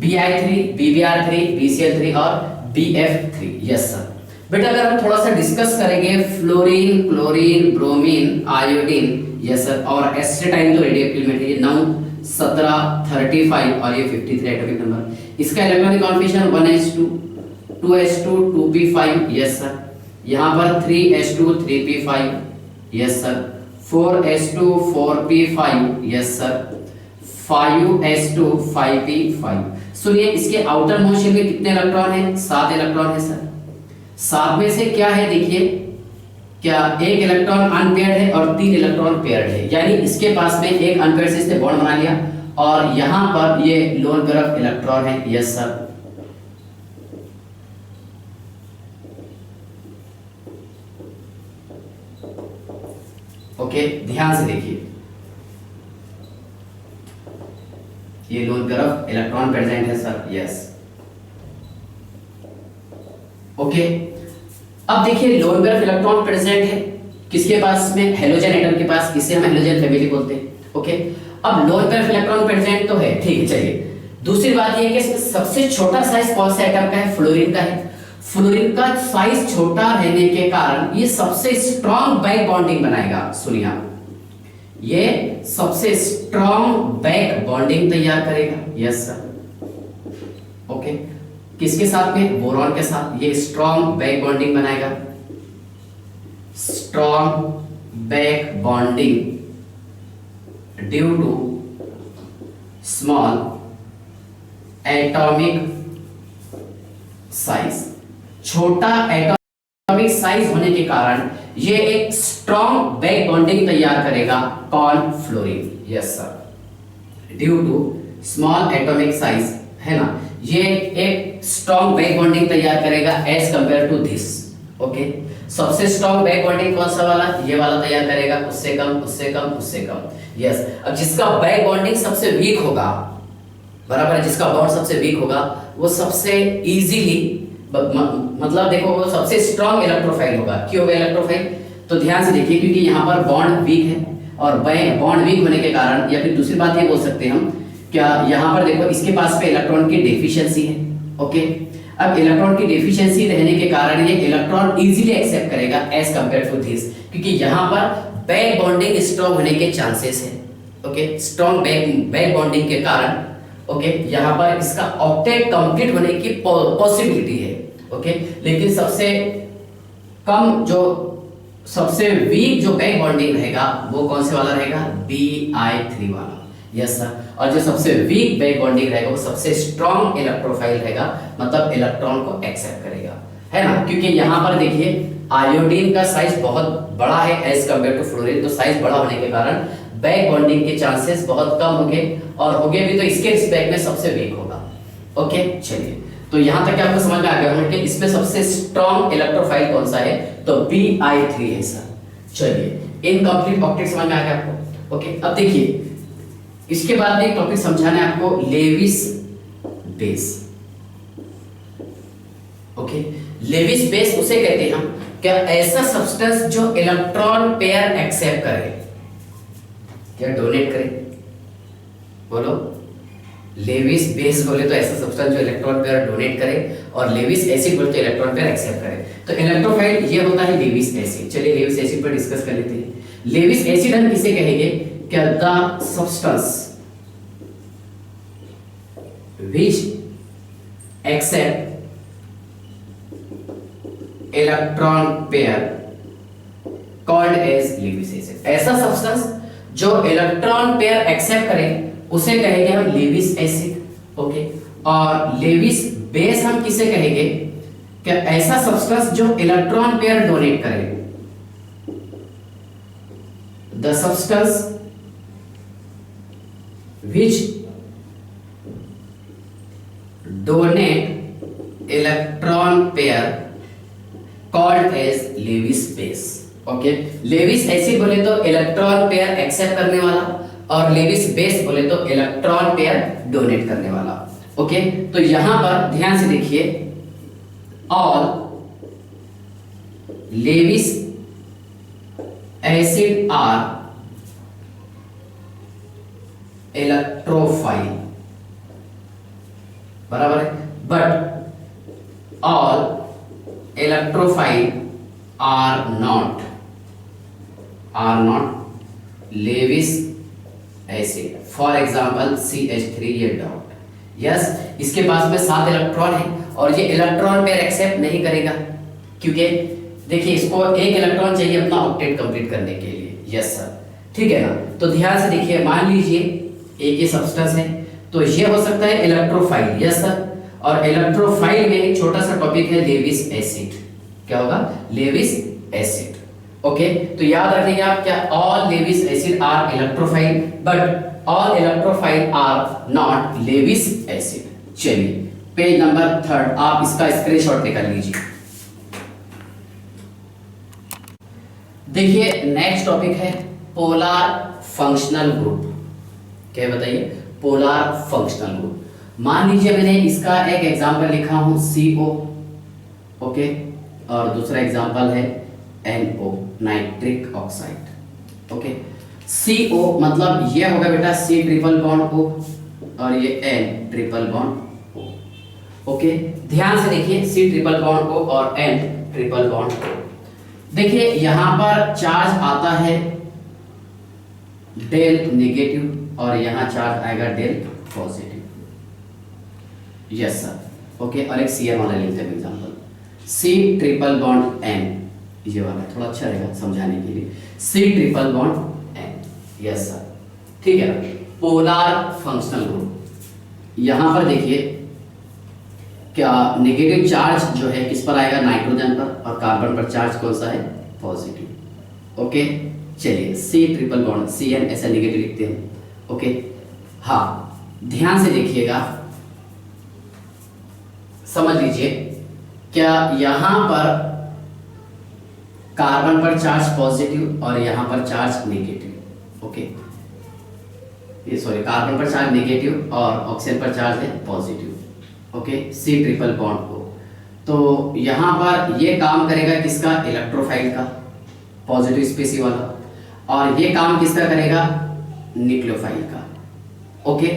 BI3, BBr3, BCl3 और BF3, यस सर। बेटा अगर हम थोड़ा सा डिस्कस करेंगे fluorine, chlorine, bromine, iodine, yes sir, और एसिटाइल तो रेडियोएक्टिव एलिमेंट है, ये 9 17 35 और ये 53 एटॉमिक नंबर। इसका electronic configuration 1s2 2s2 2p5, yes sir. यहां पर 3s2 3p5, yes sir, 4s2 4p5, yes sir, 5s2 5p5। सुनिए, इसके आउटर मोशन में कितने इलेक्ट्रॉन हैं? 7 इलेक्ट्रॉन है सर। 7 में से क्या है देखिए, क्या एक इलेक्ट्रॉन अनपेयर्ड है और 3 इलेक्ट्रॉन पेयर्ड है, यानी इसके पास में एक अनपेयर्ड से इसने बॉन्ड बना लिया, और यहां पर ये लोन पेयर ऑफ इलेक्ट्रॉन है, यस सर। ओके, ध्यान से देखिए, ये loan pair of electron present है सर, यस। ओके, अब देखिए loan pair of electron present है किसके पास में? हेलोजन एटम के पास, इसे हम हेलोजन फैमिली बोलते हैं, ओके। अब loan pair of electron present तो है, ठीक है। चलिए दूसरी बात ये है कि इसमें सबसे छोटा साइज कौन सा एटम का है? फ्लोरीन का है। फ्लोरीन का साइज छोटा रहने के कारण ये सबसे स्ट्रॉन्ग बैक बॉन्डिंग बनाएगा। सुनिए आप, ये सबसे स्ट्रॉन्ग बैक बॉन्डिंग तैयार करेगा, यस सर, ओके। किसके साथ में? बोरॉन के साथ। ये स्ट्रॉन्ग बैक बॉन्डिंग बनाएगा, strong back bonding due to small atomic size. छोटा एटॉमिक साइज होने के कारण ये एक स्ट्रॉन्ग बैक बॉन्डिंग तैयार करेगा कौन? Fluorine. Yes sir, due to small atomic size है ना, ये एक स्ट्रॉन्ग बैक बॉन्डिंग तैयार करेगा as compare to this. Okay, सबसे स्ट्रॉन्ग बैक बॉन्डिंग कौन सा वाला? ये वाला तैयार करेगा, उससे कम, उससे कम, उससे कम। यस, अब जिसका बैक बॉन्डिंग सबसे वीक होगा, बराबर है, जिसका बॉन्ड सबसे वीक होगा वो सबसे इजीली, मतलब देखो वो सबसे स्ट्रॉन्ग इलेक्ट्रोफाइल होगा। क्यों होगा इलेक्ट्रोफाइल? तो ध्यान से देखिए, क्योंकि यहाँ पर बॉन्ड वीक है और बॉन्ड वीक होने के कारण, या फिर दूसरी बात ये बोल सकते हैं हम, क्या यहाँ पर देखो इसके पास पे इलेक्ट्रॉन की डेफिशिएंसी है। ओके, अब इलेक्ट्रॉन की डेफिशिएंसी रहने के कारण ये इलेक्ट्रॉन इजीली एक्सेप्ट करेगा एज कंपेयर टू दिस, क्योंकि यहाँ पर बैक बॉन्डिंग स्ट्रॉन्ग होने के चांसेस है। ओके, स्ट्रॉन्ग बैक बॉन्डिंग के कारण ओके यहाँ पर इसका ऑक्टेट कंप्लीट होने की पॉसिबिलिटी है। ओके, लेकिन सबसे कम जो सबसे वीक जो बैक बॉन्डिंग रहेगा वो कौन से वाला रहेगा? Bi3 वाला। यस सर, और जो सबसे वीक बैक बॉन्डिंग रहेगा वो सबसे स्ट्रॉन्ग इलेक्ट्रोफाइल रहेगा, मतलब इलेक्ट्रॉन को एक्सेप्ट करेगा, है ना। क्योंकि यहाँ पर देखिए आयोडीन का साइज बहुत बड़ा है एज कंपेयर टू फ्लोरीन, तो साइज बड़ा होने के कारण बैक बॉन्डिंग के चांसेस बहुत कम होंगे, और होंगे भी तो इसके रिस्पेक्ट में सबसे वीक होगा। ओके, चलिए, तो यहाँ तक आपको समझ में आ गया होगा कि इसमें सबसे स्ट्रॉन्ग इलेक्ट्रोफाइल कौन सा है? तो Bi3 है सर। चलिए, इनकम्प्लीट ऑक्टेट समझ में आ गया आपको। ओके, अब देखिए इसके बाद एक टॉपिक समझाना है आपको, Lewis base. Okay, Lewis base उसे कहते हैं हम, क्या ऐसा सब्सटेंस जो इलेक्ट्रॉन पेयर एक्सेप्ट करे, क्या डोनेट करे? बोलो, लेविस बेस बोले तो ऐसा सब्सटेंस जो इलेक्ट्रॉन पेयर डोनेट करे, और लेविस एसिड बोले तो इलेक्ट्रॉन पेयर एक्सेप्ट करे। तो इलेक्ट्रोफाइल ये होता है लेविस एसिड। चलिए लेविस एसिड पर डिस्कस कर लेते हैं। लेविस एसिड हम किसे कहेंगे? क्या the substance which accept electron pair called as Lewis acid। ऐसा सब्सटेंस जो इलेक्ट्रॉन पेयर एक्सेप्ट करे उसे कहेंगे हम लेविस एसिड। ओके, और लेविस बेस हम किसे कहेंगे? क्या ऐसा सब्सटेंस जो इलेक्ट्रॉन पेयर डोनेट करे, the substance which donate electron pair called as Lewis base। Okay, Lewis acid बोले तो इलेक्ट्रॉन पेयर एक्सेप्ट करने वाला, और लेविस बेस बोले तो इलेक्ट्रॉन पेयर डोनेट करने वाला। ओके, तो यहां पर ध्यान से देखिए, all Lewis acid are electrophile, बराबर है, but all electrophile are not Lewis acid. For example CH3 ये डॉट। यस, इसके पास में 7 इलेक्ट्रॉन है और ये इलेक्ट्रॉन पेयर एक्सेप्ट नहीं करेगा, क्योंकि देखिए इसको एक इलेक्ट्रॉन चाहिए अपना ऑक्टेट कंप्लीट करने के लिए। यस सर, ठीक है ना। तो ध्यान से देखिए, मान लीजिए एक ये सब्सटेंस है, तो ये हो सकता है इलेक्ट्रोफाइल। यस सर, और इलेक्ट्रोफाइल में एक छोटा सा टॉपिक है लेविस एसिड। क्या होगा? Lewis acid. ओके, तो याद रखिएगा आप, क्या all Lewis acid are electrophile, but all electrophile are not Lewis acid. चलिए पेज नंबर 3 आप इसका स्क्रीनशॉट निकाल लीजिए। देखिए नेक्स्ट टॉपिक है पोलर फंक्शनल ग्रुप। क्या बताइए? Polar functional group. मान लीजिए मैंने इसका एक एग्जांपल लिखा हूं CO, ओके, और दूसरा एग्जांपल है NO, nitric oxide. Okay, CO मतलब ये होगा बेटा C ट्रिपल बॉन्ड O और ये N triple bond O। Okay, ध्यान से देखिए, C ट्रिपल बॉन्ड O और N ट्रिपल बॉन्ड O। देखिए यहां पर चार्ज आता है डेल नेगेटिव और यहां चार्ज आएगा डेल पॉजिटिव। यस सर, ओके, और एक Cn वाला लेते हैं example, C triple bond N, ये वाला थोड़ा अच्छा रहेगा समझाने के लिए, C triple bond N, yes sir, ठीक है। पोलर फंक्शनल ग्रुप, यहां पर देखिए क्या नेगेटिव चार्ज जो है किस पर आएगा, नाइट्रोजन पर, और कार्बन पर चार्ज कौन सा है, पॉजिटिव। ओके चलिए, C ट्रिपल बॉन्ड CN ऐसा नेगेटिव लिखते हैं। ओके हाँ, ध्यान से देखिएगा, समझ लीजिए, क्या यहां पर कार्बन पर चार्ज पॉजिटिव और यहां पर चार्ज नेगेटिव। ओके ये सॉरी, कार्बन पर चार्ज नेगेटिव और ऑक्सीजन पर चार्ज है positive. Okay C triple bond को, तो यहां पर ये काम करेगा किसका, इलेक्ट्रोफाइल का, पॉजिटिव स्पेसी वाला, और ये काम किसका करेगा, न्यूक्लियोफाइल का। ओके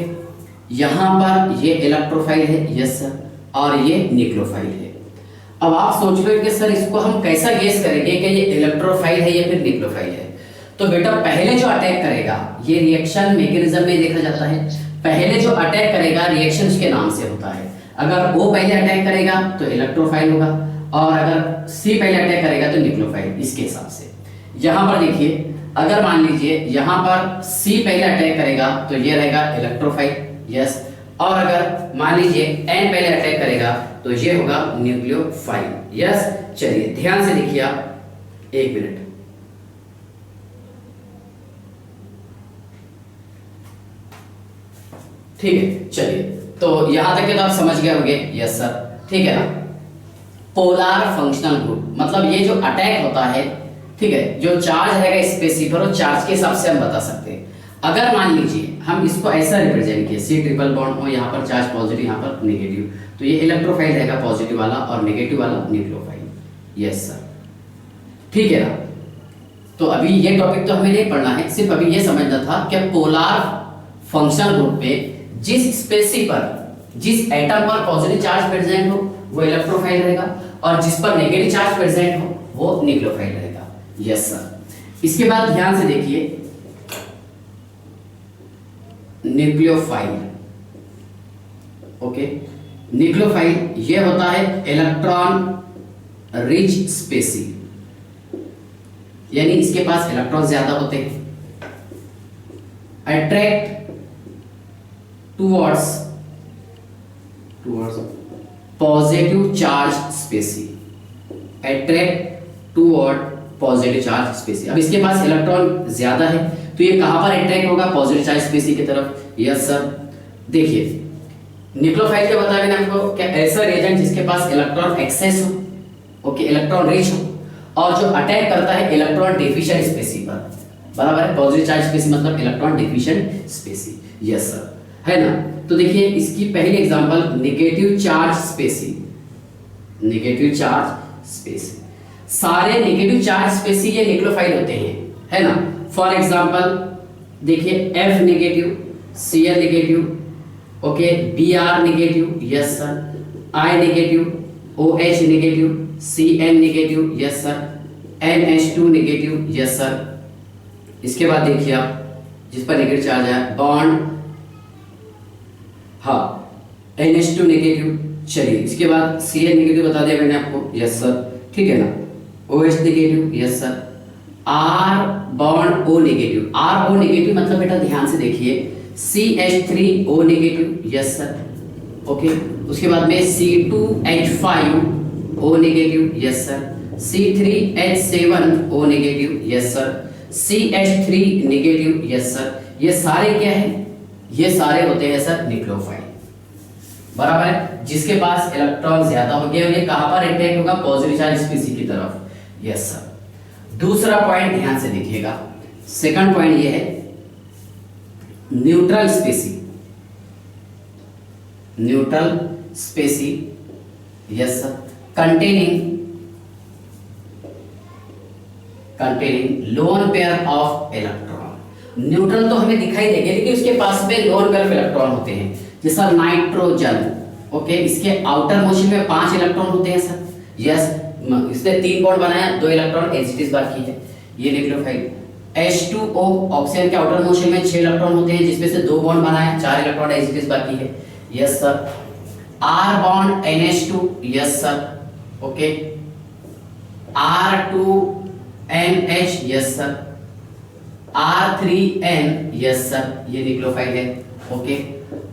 यहां पर ये इलेक्ट्रोफाइल है, यस सर, और ये न्यूक्लियोफाइल है। अब आप सोच रहे हो कि सर इसको हम कैसा गेस करेंगे कि ये इलेक्ट्रोफाइल है या फिर न्यूक्लियोफाइल है। तो बेटा पहले जो अटैक करेगा, ये रिएक्शन मैकेनिज्म में देखा जाता है, पहले जो अटैक करेगा रिएक्शंस के नाम से होता है। अगर वो पहले अटैक करेगा तो इलेक्ट्रोफाइल होगा, और अगर C पहले अटैक करेगा तो न्यूक्लियोफाइल, इसके हिसाब से। यहां पर देखिए, अगर मान लीजिए यहां पर C पहले अटैक करेगा तो ये रहेगा इलेक्ट्रोफाइल, यस, और अगर मान लीजिए N पहले अटैक करेगा तो ये होगा न्यूक्लियोफाइल, यस। चलिए ध्यान से देखिए आप, एक मिनट, ठीक है। चलिए तो यहां तक के तो आप समझ गए होंगे, यस सर, ठीक है ना। पोलर फंक्शनल ग्रुप मतलब ये जो अटैक होता है, ठीक है, जो चार्ज रहेगा स्पेसी पर, वो चार्ज के हिसाब से हम बता सकते हैं। अगर मान लीजिए हम इसको ऐसा रिप्रेजेंट किए, C ट्रिपल बॉन्ड हो, यहाँ पर चार्ज पॉजिटिव, यहाँ पर नेगेटिव, तो ये इलेक्ट्रोफाइल रहेगा पॉजिटिव वाला, और नेगेटिव वाला न्यूक्लियोफाइल, यस सर, ठीक है ना। तो अभी ये टॉपिक तो हमें नहीं पढ़ना है, सिर्फ अभी ये समझना था कि पोलर फंक्शनल ग्रुप में जिस स्पेसी पर, जिस एटम पर पॉजिटिव चार्ज प्रेजेंट हो वो इलेक्ट्रोफाइल रहेगा, और जिस पर नेगेटिव चार्ज प्रेजेंट हो वो न्यूक्लियोफाइल रहेगा, यस सर। इसके बाद ध्यान से देखिए, न्यूक्लियोफाइल, ओके, न्यूक्लियोफाइल ये होता है इलेक्ट्रॉन रिच स्पेसी, यानी इसके पास इलेक्ट्रॉन ज्यादा होते हैं, attract towards positive charge species, attract toward positive charge species. अब इसके पास इलेक्ट्रॉन ज्यादा है तो ये कहां पर अट्रैक्ट होगा, पॉजिटिव चार्ज स्पेसी की तरफ, यस सर। देखिए न्यूक्लियोफाइल के बता मैंने आपको, क्या ऐसा रिएजेंट जिसके पास इलेक्ट्रॉन एक्सेस हो, ओके, इलेक्ट्रॉन रिच हो, और जो अटैक करता है इलेक्ट्रॉन डेफिशिएंट स्पेसी पर, बराबर है, पॉजिटिव चार्ज स्पेसी मतलब electron deficient species, yes sir, है ना। तो देखिए इसकी पहली example negative charge species, negative charge species, सारे नेगेटिव चार्ज स्पेसी ये न्यूक्लियोफाइल होते हैं, है ना। फॉर एग्जांपल देखिए F negative, Cl negative, okay, Br negative, yes sir, I negative, OH negative, Cn negative, yes sir, NH2 negative, yes sir. इसके बाद देखिए आप जिस पर नेगेटिव चार्ज है बॉन्ड, हाँ, NH2 नेगेटिव। चलिए इसके बाद Cl नेगेटिव बता दिया मैंने आपको, यस सर, ठीक है ना, OH negative, yes sir, R bond O negative, R O negative मतलब बेटा ध्यान से देखिए CH3O negative, yes sir, okay. उसके बाद में C2H5O negative, yes sir, C3H7O negative, yes sir, CH3 negative, yes sir. ये सारे क्या है, ये सारे होते हैं सर न्यूक्लियोफाइल, बराबर है, जिसके पास इलेक्ट्रॉन ज्यादा हो गए, ये कहां पर अटैक होगा, पॉजिटिव चार्ज स्पेसी की तरफ, यस सर। दूसरा पॉइंट ध्यान से देखिएगा, सेकंड पॉइंट ये है neutral species, neutral species, yes sir, containing lone pair of electron. Neutral तो हमें दिखाई देंगे लेकिन उसके पास में लोन पेयर ऑफ इलेक्ट्रॉन होते हैं, जैसा नाइट्रोजन, ओके, इसके आउटर मोशन में 5 इलेक्ट्रॉन होते हैं सर, यस, इसने 3 बॉन्ड बनाया, 2 इलेक्ट्रॉन एजिटिस बाकी है, ये न्यूक्लियोफाइल। H2O ऑक्सीजन के आउटर मोशन में 6 इलेक्ट्रॉन होते हैं जिसमें से 2 बॉन्ड बनाया, 4 इलेक्ट्रॉन एजिटिस बाकी है, yes sir. R bond NH2, yes sir, okay, R2NH, yes sir. R3N, yes sir, ये न्यूक्लियोफाइल है। Okay,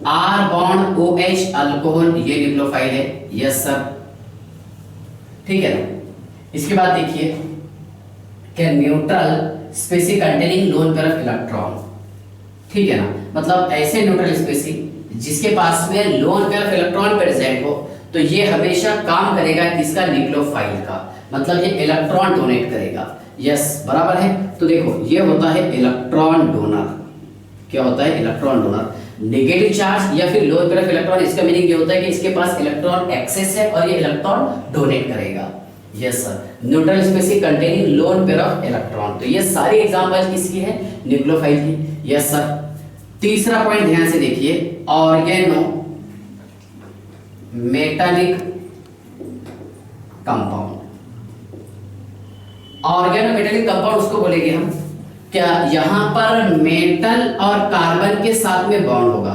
R bond OH alcohol, ये न्यूक्लियोफाइल है, यस सर। ठीक है ना। इसके बाद देखिए क्या neutral species containing lone pair of electron, ठीक है ना, मतलब ऐसे न्यूट्रल स्पेसी जिसके पास में loan pair of electron present हो, तो ये हमेशा काम करेगा किसका, न्यूक्लियोफाइल का, मतलब ये इलेक्ट्रॉन डोनेट करेगा। यस, बराबर है। तो देखो ये होता है इलेक्ट्रॉन डोनर। क्या होता है, इलेक्ट्रॉन डोनर। नेगेटिव चार्ज या फिर लोन पेयर ऑफ इलेक्ट्रॉन, इसका मीनिंग ये होता है कि इसके पास इलेक्ट्रॉन एक्सेस है और ये इलेक्ट्रॉन डोनेट करेगा। Yes sir, neutral species containing lone pair of electron. तो ये सारी एग्जांपल किसकी है, न्यूक्लियोफाइल की। Yes sir. तीसरा पॉइंट ध्यान से देखिए, organometallic compound. Organometallic compound उसको बोलेंगे हम, क्या यहां पर मेटल और कार्बन के साथ में बॉन्ड होगा।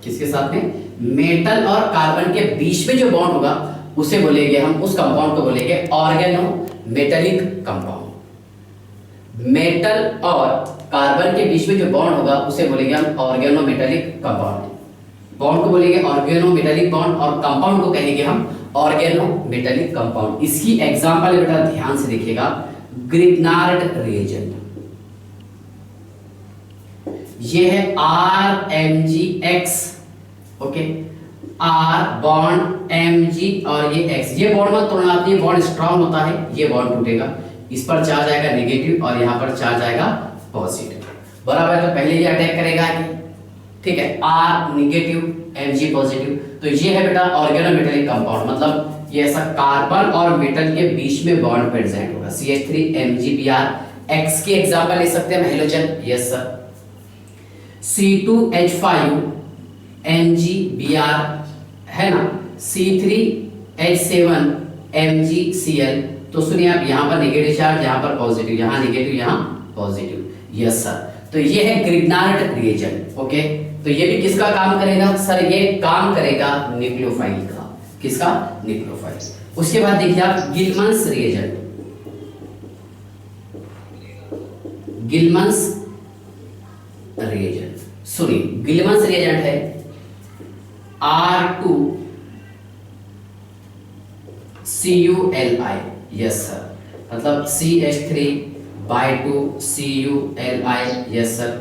किसके साथ में, मेटल और कार्बन के बीच में जो बॉन्ड होगा उसे बोलेंगे हम, उस कंपाउंड को बोलेंगे ऑर्गेनोमेटेलिक कंपाउंड। मेटल और कार्बन के बीच में जो बॉन्ड होगा उसे बोलेंगे हम ऑर्गेनोमेटेलिक कंपाउंड। बॉन्ड को बोलेंगे ऑर्गेनोमेटेलिक बॉन्ड और कंपाउंड को कहेंगे हम ऑर्गेनोमेटेलिक कंपाउंड। इसकी एग्जांपल बेटा ध्यान से देखिएगा, ग्रिग्नार्ड रिएजेंट, ये है RMgX। Okay, R bond Mg और ये X, ये बॉन्ड मत तोड़ना, ये बॉन्ड स्ट्रांग होता है, ये बॉन्ड टूटेगा, इस पर चार्ज आएगा नेगेटिव और यहां पर चार्ज आएगा पॉजिटिव, बराबर। तो पहले ये अटैक करेगा, ठीक है, R नेगेटिव Mg पॉजिटिव। तो ये है बेटा ऑर्गेनोमेटेलिक कंपाउंड, मतलब ये ऐसा कार्बन और मेटल के बीच में बॉन्ड प्रेजेंट होगा। CH3MgBr, X की एग्जांपल ले सकते हैं हेलोजन, यस सर। C2H5NgBr है ना, C3H7MgCl। तो सुनिए आप, यहां पर नेगेटिव चार्ज, यहां पर पॉजिटिव, यहां नेगेटिव, यहां पॉजिटिव, यस सर। तो ये है ग्रिग्नार्ड रिएजेंट। ओके, तो ये भी किसका काम करेगा सर, ये काम करेगा न्यूक्लियोफाइल का। किसका, न्यूक्लियोफाइल। उसके बाद देखिए आप गिलमन्स रिएजेंट। गिलमन्स रिएजेंट, सुनिए गिलमन्स रिएजेंट है R2CuLi, यस सर, मतलब CH3/2CuLi, यस सर।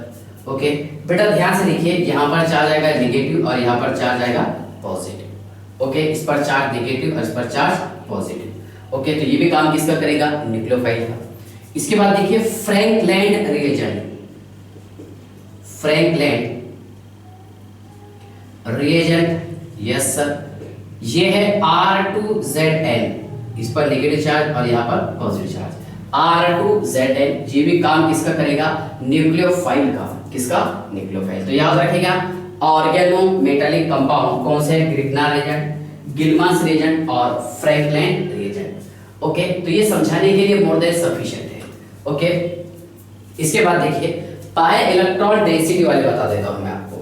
ओके बेटा ध्यान से देखिए, यहां पर चार्ज आएगा नेगेटिव और यहां पर चार्ज आएगा पॉजिटिव। ओके, इस पर चार्ज नेगेटिव और इस पर चार्ज पॉजिटिव। ओके, तो ये भी काम किसका करेगा, न्यूक्लियोफाइल का। इसके बाद देखिए Frankland reagent. Frankland reagent, yes sir, ये है R2Zn, इस पर नेगेटिव चार्ज और यहां पर पॉजिटिव चार्ज, R2Zn। ये भी काम किसका करेगा, न्यूक्लियोफाइल का। किसका, न्यूक्लियोफाइल। तो याद रखिएगा ऑर्गेनोमेटेलिक कंपाउंड कौन से हैं, ग्रिग्नार्ड रिएजेंट, गिलमन्स रिएजेंट और फ्रैंकलैंड रिएजेंट। ओके, तो ये समझाने के लिए मोर देन सफिशिएंट है। ओके, इसके बाद देखिए पाई इलेक्ट्रॉन डेंसिटी वाले बता देता हूं मैं आपको।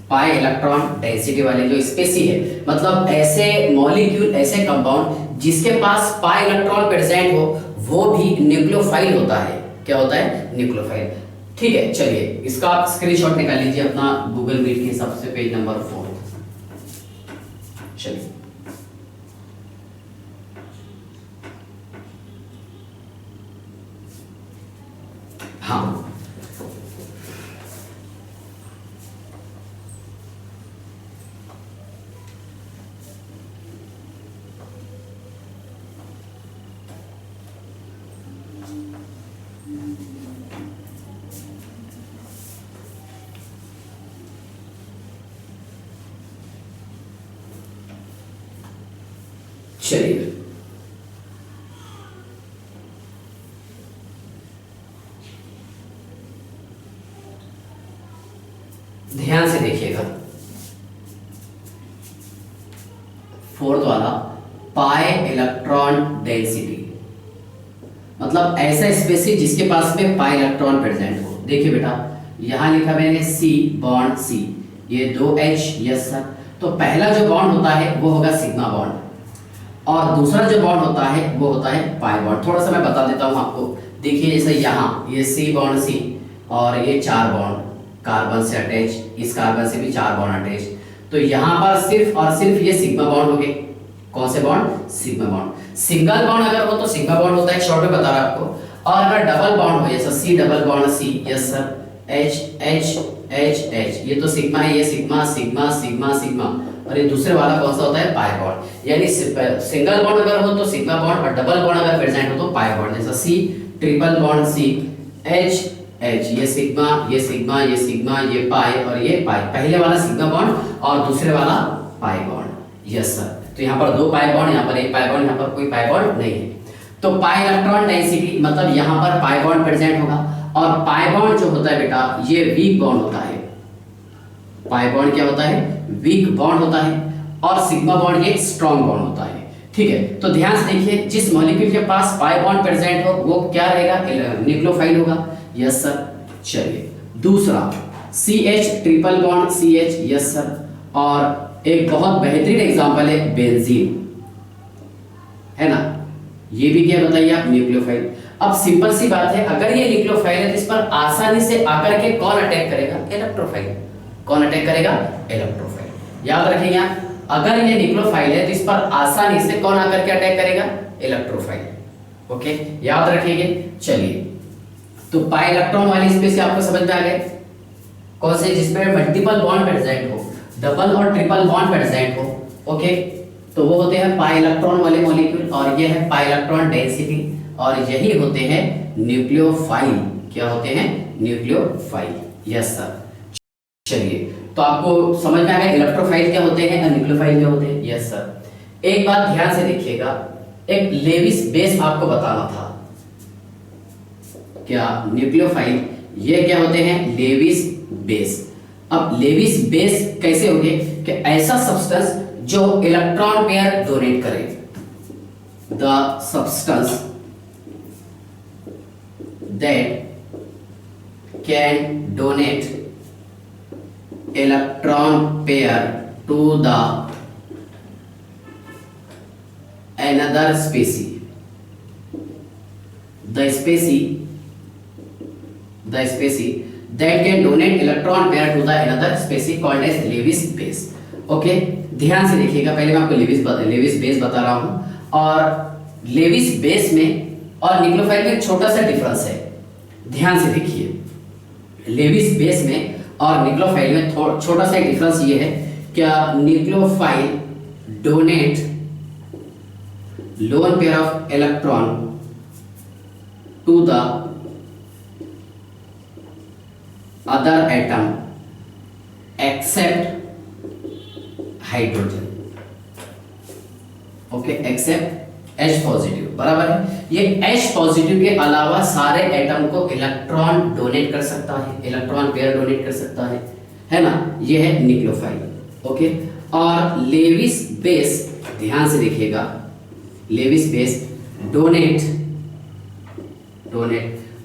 पाई इलेक्ट्रॉन डेंसिटी वाले जो स्पेसी है, मतलब ऐसे मॉलिक्यूल, ऐसे कंपाउंड जिसके पास पाई इलेक्ट्रॉन प्रेजेंट हो, वो भी न्यूक्लियोफाइल होता है। क्या होता है, न्यूक्लियोफाइल। ठीक है, चलिए इसका आप स्क्रीनशॉट निकाल लीजिए अपना गूगल मीट के हिसाब से, पेज नंबर 4। चलिए हाँ, चलिए ध्यान से देखिएगा, फोर्थ वाला पाई इलेक्ट्रॉन डेंसिटी, मतलब ऐसा स्पेसी जिसके पास में पाई इलेक्ट्रॉन प्रेजेंट हो। देखिए बेटा यहां लिखा मैंने C बॉन्ड C, ये 2H, यस सर। तो पहला जो बॉन्ड होता है वो होगा सिग्मा बॉन्ड, और दूसरा जो बॉन्ड होता है वो होता है पाई बॉन्ड। थोड़ा सा मैं बता देता हूँ आपको। देखिए जैसे यहाँ ये सी बॉन्ड सी और ये 4 बॉन्ड कार्बन से अटैच, इस कार्बन से भी 4 बॉन्ड अटैच, तो यहाँ पर सिर्फ और सिर्फ ये सिग्मा बॉन्ड हो गए। कौन से bond? Sigma bond. Single bond अगर हो तो सिग्मा बॉन्ड होता है, शॉर्ट में बता रहा आपको। और अगर डबल बॉन्ड हो जैसे C double bond C, yes sir, H H H H, ये तो सिग्मा है, ये सिग्मा सिग्मा सिग्मा सिग्मा, और ये दूसरे वाला कौन सा होता है? Pi bond. यानी सिंगल बॉन्ड अगर हो तो सिग्मा बॉन्ड और डबल बॉन्ड अगर प्रेजेंट हो तो पाई बॉन्ड। जैसे C triple bond C, H H, ये सिग्मा ये सिग्मा ये सिग्मा ये पाई और ये पाई, पहले वाला सिग्मा बॉन्ड और दूसरे वाला पाई बॉन्ड। यस सर, तो यहाँ पर 2 पाई बॉन्ड, यहाँ पर 1 पाई बॉन्ड, यहाँ पर कोई पाई बॉन्ड नहीं है। तो पाई इलेक्ट्रॉन डेंसिटी मतलब यहाँ पर पाई बॉन्ड प्रेजेंट होगा। और पाई बॉन्ड जो होता है बेटा ये वीक बॉन्ड होता है। पाई बॉन्ड क्या होता है? वीक बॉन्ड होता है। और सिग्मा बॉन्ड ये स्ट्रॉन्ग बॉन्ड होता है। ठीक है, तो ध्यान से देखिए, जिस मॉलिक्यूल के पास पाई बॉन्ड प्रेजेंट हो वो क्या रहेगा? न्यूक्लियोफाइल होगा। Yes sir. चलिए दूसरा CH triple bond CH, yes sir. और एक बहुत बेहतरीन एग्जांपल है बेंजीन, है ना, ये भी क्या बताइए आप? न्यूक्लियोफाइल। अब सिंपल सी बात है, अगर ये न्यूक्लियोफाइल है तो इस पर आसानी से आकर के कौन अटैक करेगा? इलेक्ट्रोफाइल। कौन अटैक करेगा? इलेक्ट्रोफाइल। याद रखेंगे आप, अगर ये न्यूक्लियोफाइल है तो इस पर आसानी से कौन आकर के अटैक करेगा? इलेक्ट्रोफाइल। ओके, याद रखेंगे। चलिए, तो पाई इलेक्ट्रॉन वाली स्पेस आपको समझ में आ गए कौन से? जिसमें मल्टीपल बॉन्ड प्रेजेंट हो, डबल और ट्रिपल बॉन्ड प्रेजेंट हो। ओके, तो वो होते हैं पाई इलेक्ट्रॉन वाले मॉलिक्यूल, और ये है पाई इलेक्ट्रॉन डेंसिटी, और यही होते हैं न्यूक्लियोफाइल। क्या होते हैं? न्यूक्लियोफाइल। Yes sir. चलिए, तो आपको समझ में आ गया इलेक्ट्रोफाइल क्या होते हैं और न्यूक्लियोफाइल क्या होते हैं। Yes sir. एक बात ध्यान से देखिएगा, एक लेविस बेस आपको बताना था। क्या? न्यूक्लियोफाइल ये क्या होते हैं? Lewis base. अब लेविस बेस कैसे होंगे? कि ऐसा सब्सटेंस जो इलेक्ट्रॉन पेयर डोनेट करे, the substance that can donate electron pair to the another species. The species that can donate electron pair to the another species called as Lewis base. Okay, ध्यान से देखिएगा, पहले मैं आपको Lewis base बता रहा हूं, और लेविस बेस में और न्यूक्लियोफाइल में छोटा सा डिफरेंस है। ध्यान से देखिए, लेविस बेस में और न्यूक्लियोफाइल में छोटा सा डिफरेंस ये है, क्या nucleophile donate lone pair of electron to the other atom except hydrogen. Okay, except H positive, बराबर है। ये H पॉजिटिव के अलावा सारे एटम को इलेक्ट्रॉन डोनेट कर सकता है, इलेक्ट्रॉन पेयर डोनेट कर सकता है ना। ये है न्यूक्लियोफाइल। ओके, और लेविस बेस, ध्यान से देखिएगा, Lewis base donate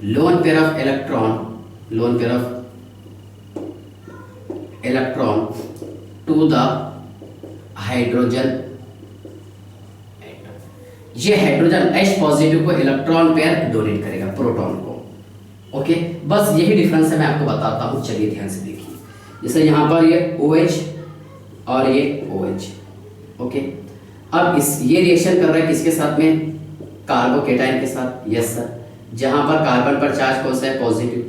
lone pair of electron to the hydrogen. ये हाइड्रोजन H पॉजिटिव को इलेक्ट्रॉन पेयर डोनेट करेगा, प्रोटॉन को। ओके, बस यही डिफरेंस है, मैं आपको बताता हूँ। चलिए ध्यान से देखिए, जैसे यहाँ पर ये OH और ये OH। ओके, अब ये रिएक्शन कर रहा है किसके साथ में? कार्बोकेटाइन के साथ। यस सर, जहाँ पर कार्बन पर चार्ज कौन सा है? पॉजिटिव।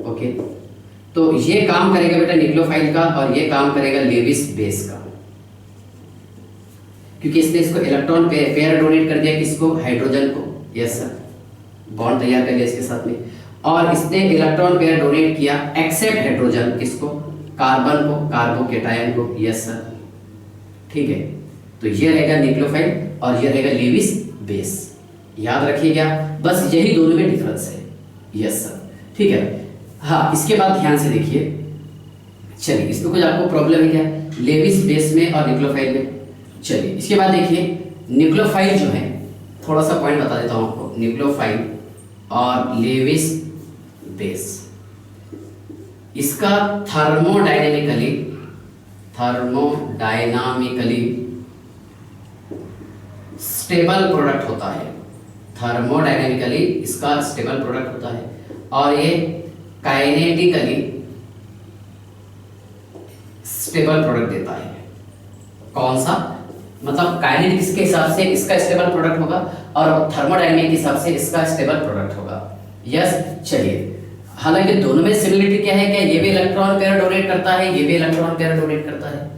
ओके, तो ये काम करेगा बेटा न्यूक्लियोफाइल का, और ये काम करेगा लेविस बेस का, क्योंकि इसने इसको इलेक्ट्रॉन पेयर डोनेट कर दिया, किसको? हाइड्रोजन को। यस सर, बॉन्ड तैयार कर लिया इसके साथ में, और इसने इलेक्ट्रॉन पेयर डोनेट किया एक्सेप्ट हाइड्रोजन, किसको? कार्बन को, कार्बोकेटायन को। यस सर, ठीक है। तो ये रहेगा न्यूक्लियोफाइल और ये रहेगा लेविस बेस। याद रखिएगा, बस यही दोनों में डिफरेंस है। यस सर, ठीक है। हाँ, इसके बाद ध्यान से देखिए, चलिए इसमें कुछ आपको प्रॉब्लम है क्या? लेविस बेस में और न्यूक्लियोफाइल में। चलिए इसके बाद देखिए, न्यूक्लियोफाइल जो है, थोड़ा सा पॉइंट बता देता हूं आपको। न्यूक्लियोफाइल और लेविस बेस, इसका थर्मोडायनामिकली स्टेबल प्रोडक्ट होता है, थर्मोडायनेमिकली इसका स्टेबल प्रोडक्ट होता है, और ये काइनेटिकली स्टेबल प्रोडक्ट देता है। कौन सा? मतलब काइनेटिक्स के हिसाब से इसका स्टेबल प्रोडक्ट होगा और थर्मोडायनेमिक के हिसाब से इसका स्टेबल प्रोडक्ट होगा। यस, चलिए, हालांकि दोनों में सिमिलरिटी क्या है, क्या ये भी इलेक्ट्रॉन पेयर डोनेट करता है, ये भी इलेक्ट्रॉन पेयर डोनेट करता है।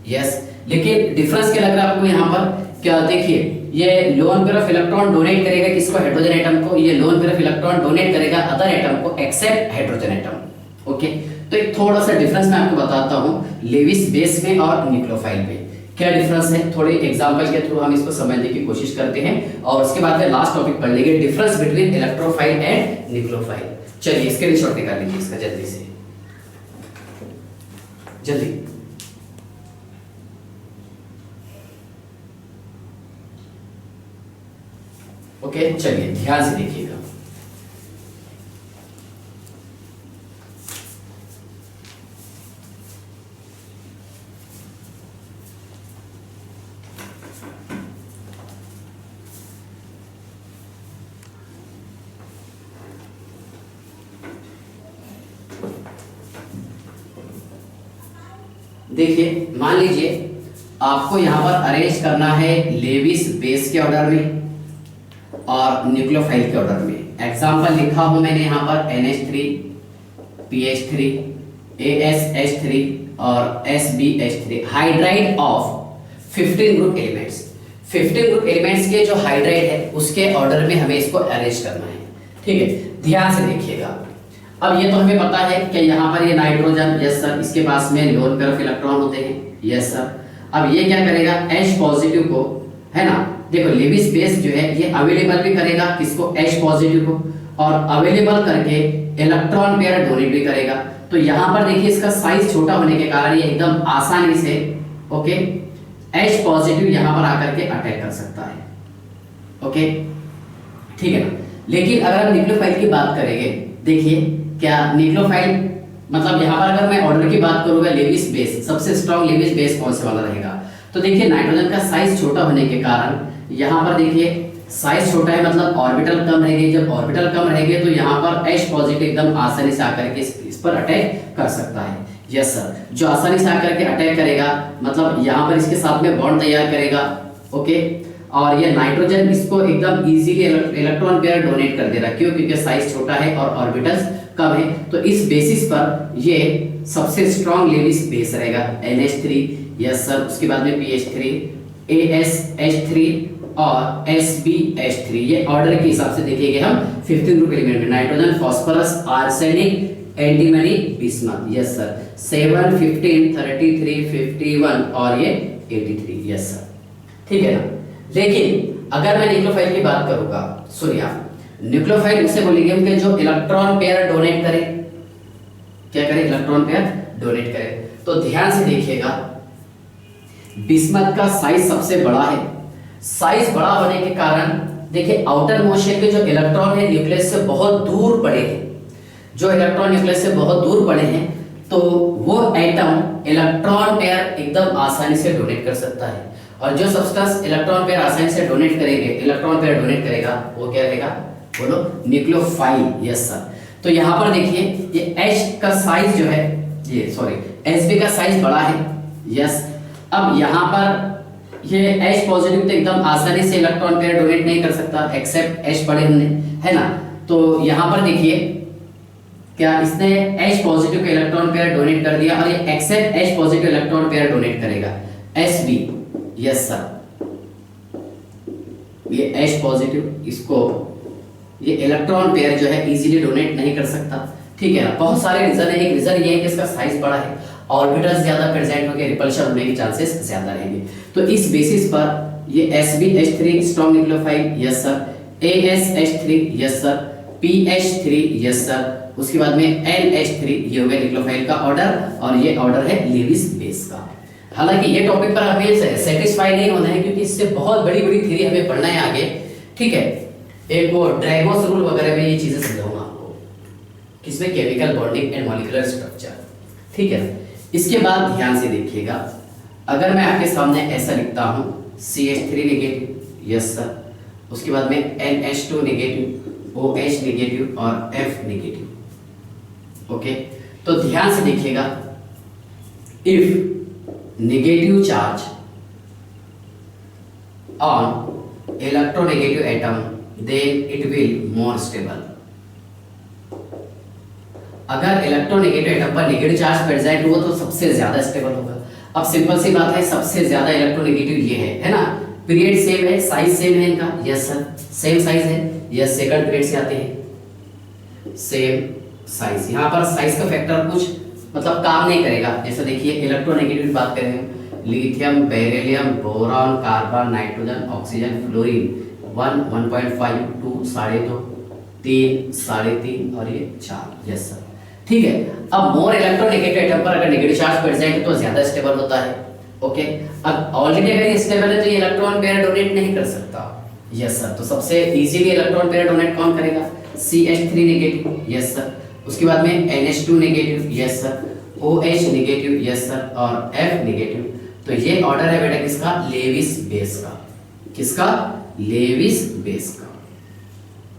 यस, लेकिन डिफरेंस क्या लग रहा है आपको यहाँ पर? क्या देखिए, ये loan pair of electron donate करेगा किसको? हाइड्रोजन एटम को। ये loan pair of electron donate करेगा अदर एटम को एक्सेप्ट हाइड्रोजन एटम। ओके, तो एक थोड़ा सा डिफरेंस मैं आपको बताता हूँ लेविस बेस में और न्यूक्लियोफाइल में। क्या डिफरेंस है, थोड़े एग्जांपल के थ्रू हम इसको समझने की कोशिश करते हैं और उसके बाद फिर लास्ट टॉपिक पढ़ लेंगे, difference between electrophile and nucleophile. चलिए स्क्रीनशॉट निकाल लीजिए इसका जल्दी से, जल्दी। ओके, चलिए ध्यान से देखिएगा। देखिए, मान लीजिए आपको यहां पर अरेंज करना है लेविस बेस के ऑर्डर में और न्यूक्लियोफाइल के ऑर्डर में। एग्जांपल लिखा हूं मैंने यहां पर NH3, PH3, ASH3 और SbH3, hydride of 15 group elements. 15 group elements के जो हाइड्राइड है उसके ऑर्डर में हमें इसको अरेंज करना है। ठीक है, ध्यान से देखिएगा। अब ये तो हमें पता है कि यहाँ पर ये नाइट्रोजन, यस सर, इसके पास में लोन पेयर ऑफ इलेक्ट्रॉन होते हैं, यस सर। अब ये क्या करेगा, H पॉजिटिव को, है ना, देखो लेविस बेस जो है ये अवेलेबल भी करेगा किसको, H पॉजिटिव को, और अवेलेबल करके इलेक्ट्रॉन पेयर डोनेट भी करेगा। तो यहाँ पर देखिए इसका साइज छोटा होने के कारण ये एकदम आसानी से, ओके, H पॉजिटिव यहाँ पर आकर के अटैक कर सकता है। ओके, ठीक है ना। लेकिन अगर हम न्यूक्लियोफाइल की बात करेंगे, देखिए क्या न्यूक्लियोफाइल, मतलब यहाँ पर अगर मैं ऑर्डर की बात करूंगा लेविस बेस, सबसे स्ट्रॉन्ग लेविस बेस कौन से वाला रहेगा? तो देखिए नाइट्रोजन का साइज छोटा होने के कारण यहाँ पर देखिए साइज छोटा है, मतलब ऑर्बिटल कम रहेंगे। जब ऑर्बिटल कम रहेंगे तो यहाँ पर H पॉजिटिव एकदम आसानी से आकर के इस पर अटैक कर सकता है। यस सर, जो आसानी से आकर के अटैक करेगा, मतलब यहाँ पर इसके साथ में बॉन्ड तैयार करेगा। ओके, और ये नाइट्रोजन इसको एकदम इजीली इलेक्ट्रॉन पेयर डोनेट कर दे रहा है। क्यों? क्योंकि साइज छोटा है और ऑर्बिटल्स कम है। तो इस बेसिस पर ये सबसे स्ट्रॉन्ग लेविस बेस रहेगा NH3, यस सर, उसके बाद में PH3, ASH3 और SbH3। ये ऑर्डर के हिसाब से देखिएगा हम 15 ग्रुप एलिमेंट में nitrogen, phosphorus, arsenic, antimony, bismuth, yes sir, 7, 15, 33, 51 और ये 83, यस सर, ठीक है ना। लेकिन अगर मैं न्यूक्लियोफाइल की बात करूंगा, सुनिए आप, न्यूक्लियोफाइल उसे बोलेंगे हम कि जो इलेक्ट्रॉन पेयर डोनेट करे। क्या करे? इलेक्ट्रॉन पेयर डोनेट करे। तो ध्यान से देखिएगा, बिस्मथ का साइज सबसे बड़ा है। साइज बड़ा होने के कारण देखिए आउटर मोस्ट शेल के जो इलेक्ट्रॉन है न्यूक्लियस से बहुत दूर पड़े हैं। जो इलेक्ट्रॉन न्यूक्लियस से बहुत दूर पड़े हैं तो वो एटम इलेक्ट्रॉन पेयर एकदम आसानी से डोनेट कर सकता है। और जो सब्सटेंस इलेक्ट्रॉन पेयर आसानी से डोनेट करेंगे, इलेक्ट्रॉन पेयर डोनेट करेगा, वो क्या रहेगा? बोलो, न्यूक्लियोफाइल। Yes sir. तो यहाँ पर देखिए ये H का साइज जो है, ये सॉरी Sb का साइज बड़ा है। यस, अब यहाँ पर ये H पॉजिटिव तो एकदम आसानी से इलेक्ट्रॉन पेयर डोनेट नहीं कर सकता एक्सेप्ट H पढ़े हमने, है ना। तो यहाँ पर देखिए क्या इसने H पॉजिटिव का इलेक्ट्रॉन पेयर डोनेट कर दिया और ये except H positive electron pair donate करेगा, Sb। यस सर, ये H पॉजिटिव इसको ये इलेक्ट्रॉन पेयर जो है इजीली डोनेट नहीं कर सकता, ठीक है ना। बहुत सारे रीजन है। एक रीजन ये है कि इसका साइज बड़ा है, ऑर्बिटल्स ज्यादा प्रेजेंट होंगे, रिपल्शन होने के चांसेस ज्यादा रहेंगे। तो इस बेसिस पर ये SbH3 strong nucleophile, yes sir, ASH3, yes sir, PH3, yes sir, उसके बाद में NH3, ये हो गया न्यूक्लियोफाइल का ऑर्डर और ये ऑर्डर है लेविस बेस का। हालांकि ये टॉपिक पर हमें सेटिस्फाई नहीं होना है क्योंकि इससे बहुत बड़ी बड़ी थ्योरी हमें पढ़ना है आगे, ठीक है। एक वो ड्रैगोस रूल वगैरह में ये चीजें समझाऊंगा आपको, किसमें chemical bonding and molecular structure, ठीक है। इसके बाद ध्यान से देखिएगा, अगर मैं आपके सामने ऐसा लिखता हूं CH3 नेगेटिव, यस सर। उसके बाद में NH2 नेगेटिव, OH नेगेटिव और F नेगेटिव। ओके, तो ध्यान से देखिएगा, if negative charge on electronegative atom then it will more stable. अगर इलेक्ट्रोनेगेटिव एटम पर नेगेटिव चार्ज प्रेजेंट हुआ तो सबसे ज्यादा स्टेबल होगा। अब सिंपल सी बात है, सबसे ज्यादा इलेक्ट्रोनेगेटिव ये है ना। पीरियड सेम है, साइज सेम है इनका, यस सर, सेम साइज है, यस सेकंड पीरियड से आते हैं, सेम साइज। यहाँ पर साइज का फैक्टर कुछ मतलब काम नहीं करेगा। जैसे देखिए इलेक्ट्रोनेगेटिव की बात करें, lithium, beryllium, boron, carbon, nitrogen, oxygen, fluorine 1, 1.5, 2, 2.5, 3, 3.5 और ये 4, यस सर। ठीक है, अब मोर इलेक्ट्रोनेगेटिव एटम पर अगर नेगेटिव चार्ज प्रेजेंट है तो ज्यादा स्टेबल होता है। ओके, अब ऑलरेडी अगर ये स्टेबल है तो ये इलेक्ट्रॉन पेयर डोनेट नहीं कर सकता, यस सर। तो सबसे इजीली इलेक्ट्रॉन पेयर डोनेट कौन करेगा? CH3 negative, yes sir. उसके बाद में NH2 negative, yes sir, OH negative, yes sir, और F नेगेटिव। तो ये ऑर्डर है बेटा किसका? लेविस बेस का। किसका? लेविस बेस का,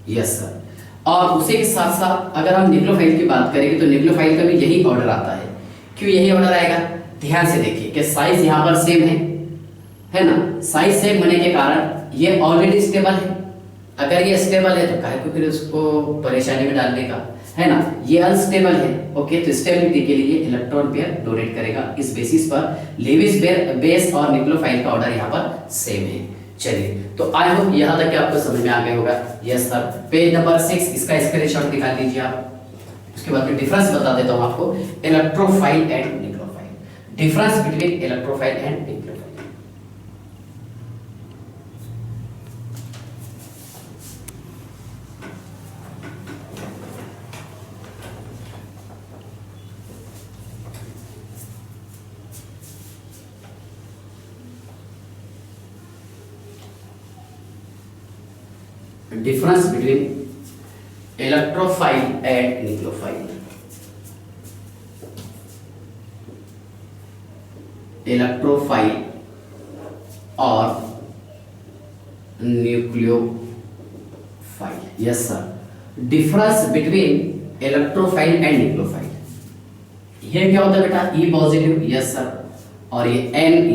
यस सर। और उसी के साथ साथ अगर हम न्यूक्लियोफाइल की बात करेंगे तो न्यूक्लियोफाइल का भी यही ऑर्डर आता है। क्यों यही ऑर्डर आएगा? ध्यान से देखिए कि साइज यहाँ पर सेम है ना। साइज सेम होने के कारण ये ऑलरेडी स्टेबल है। अगर ये स्टेबल है तो काहे को फिर उसको परेशानी में डालने का, है ना। ये अनस्टेबल है, ओके, तो स्टेबिलिटी के लिए इलेक्ट्रॉन पेयर डोनेट करेगा। इस बेसिस पर लेविस बेस और न्यूक्लियोफाइल का ऑर्डर यहाँ पर सेम है। चलिए, तो आई होप यहाँ तक आपको समझ में आ गया होगा। यस सर, पेज नंबर 6 इसका स्क्रीनशॉट निकाल लीजिए आप। उसके बाद में डिफरेंस बता देता हूँ आपको, electrophile and nucleophile. Difference between electrophile and nucleophile. Difference between electrophile and nucleophile. Electrophile or nucleophile. Yes sir. Difference between electrophile and nucleophile. ये क्या होता है बेटा? E पॉजिटिव, यस सर, और ये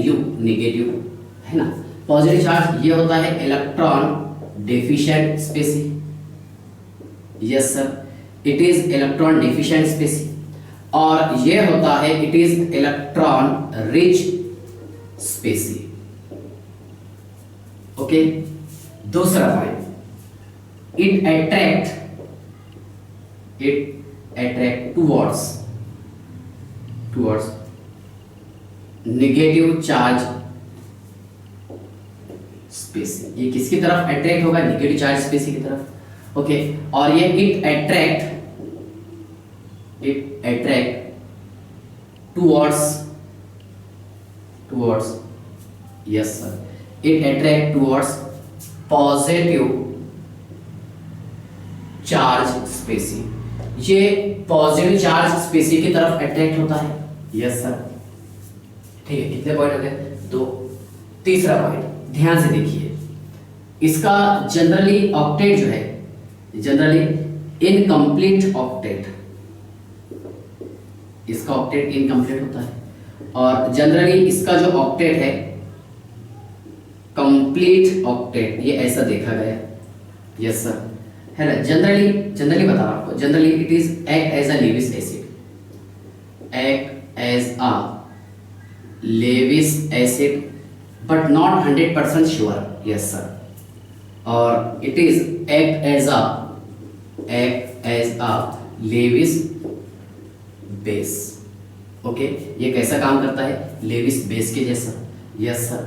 Nu नेगेटिव, है ना। पॉजिटिव चार्ज ये होता है electron deficient species, yes sir, it is electron deficient species. और ये होता है it is electron rich species. Okay, दूसरा point, it attract towards negative charge species. ये किसकी तरफ अट्रैक्ट होगा? नेगेटिव चार्ज स्पेसी की तरफ। ओके, और ये it attract towards, yes sir, it attract towards positive charge species. ये पॉजिटिव चार्ज स्पेसी की तरफ अट्रैक्ट होता है, यस सर। ठीक है, कितने पॉइंट हो गए? 2। तीसरा पॉइंट ध्यान से देखिए, इसका जनरली ऑक्टेट जो है, जनरली इनकम्प्लीट ऑक्टेट, इसका ऑक्टेट इनकम्प्लीट होता है। और जनरली इसका जो ऑक्टेट है कंप्लीट ऑक्टेट, ये ऐसा देखा गया, यस सर, है ना। जनरली बता रहा हूं आपको, generally it is act as a Lewis acid, act as a Lewis acid but not 100% sure, yes sir, or it is act as a Lewis base. okay, ये कैसा काम करता है? लेविस बेस के जैसा, यस सर।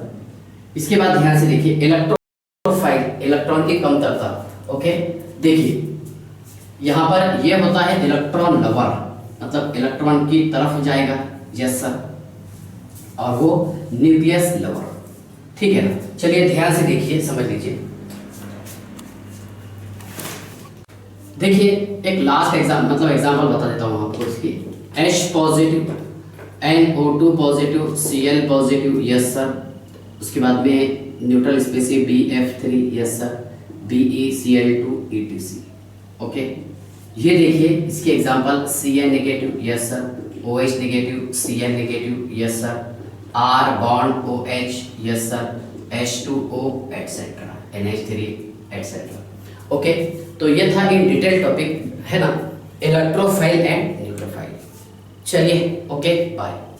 इसके बाद ध्यान से देखिए, इलेक्ट्रोफाइल, इलेक्ट्रॉन की कमतरता। ओके, देखिए यहाँ पर ये होता है इलेक्ट्रॉन लवर, मतलब इलेक्ट्रॉन की तरफ जाएगा, यस सर, और वो न्यूक्लियस लवर, ठीक है ना। चलिए ध्यान से देखिए, समझ लीजिए। देखिए एक लास्ट एग्जांपल बता देता हूं आपको इसकी। H positive, NO2 positive, Cl positive, yes sir. उसके बाद में neutral species BF3, yes sir, BeCl2 ETC। Okay, ये देखिए इसके example Cn negative, yes sir, OH negative, Cn negative, yes sir, R bond OH, yes sir, H2O etcetera, NH3 etcetera. ओके, तो ये था इन डिटेल टॉपिक है ना, electrophile and न्यूट्रोफाइल। चलिए, ओके, बाय।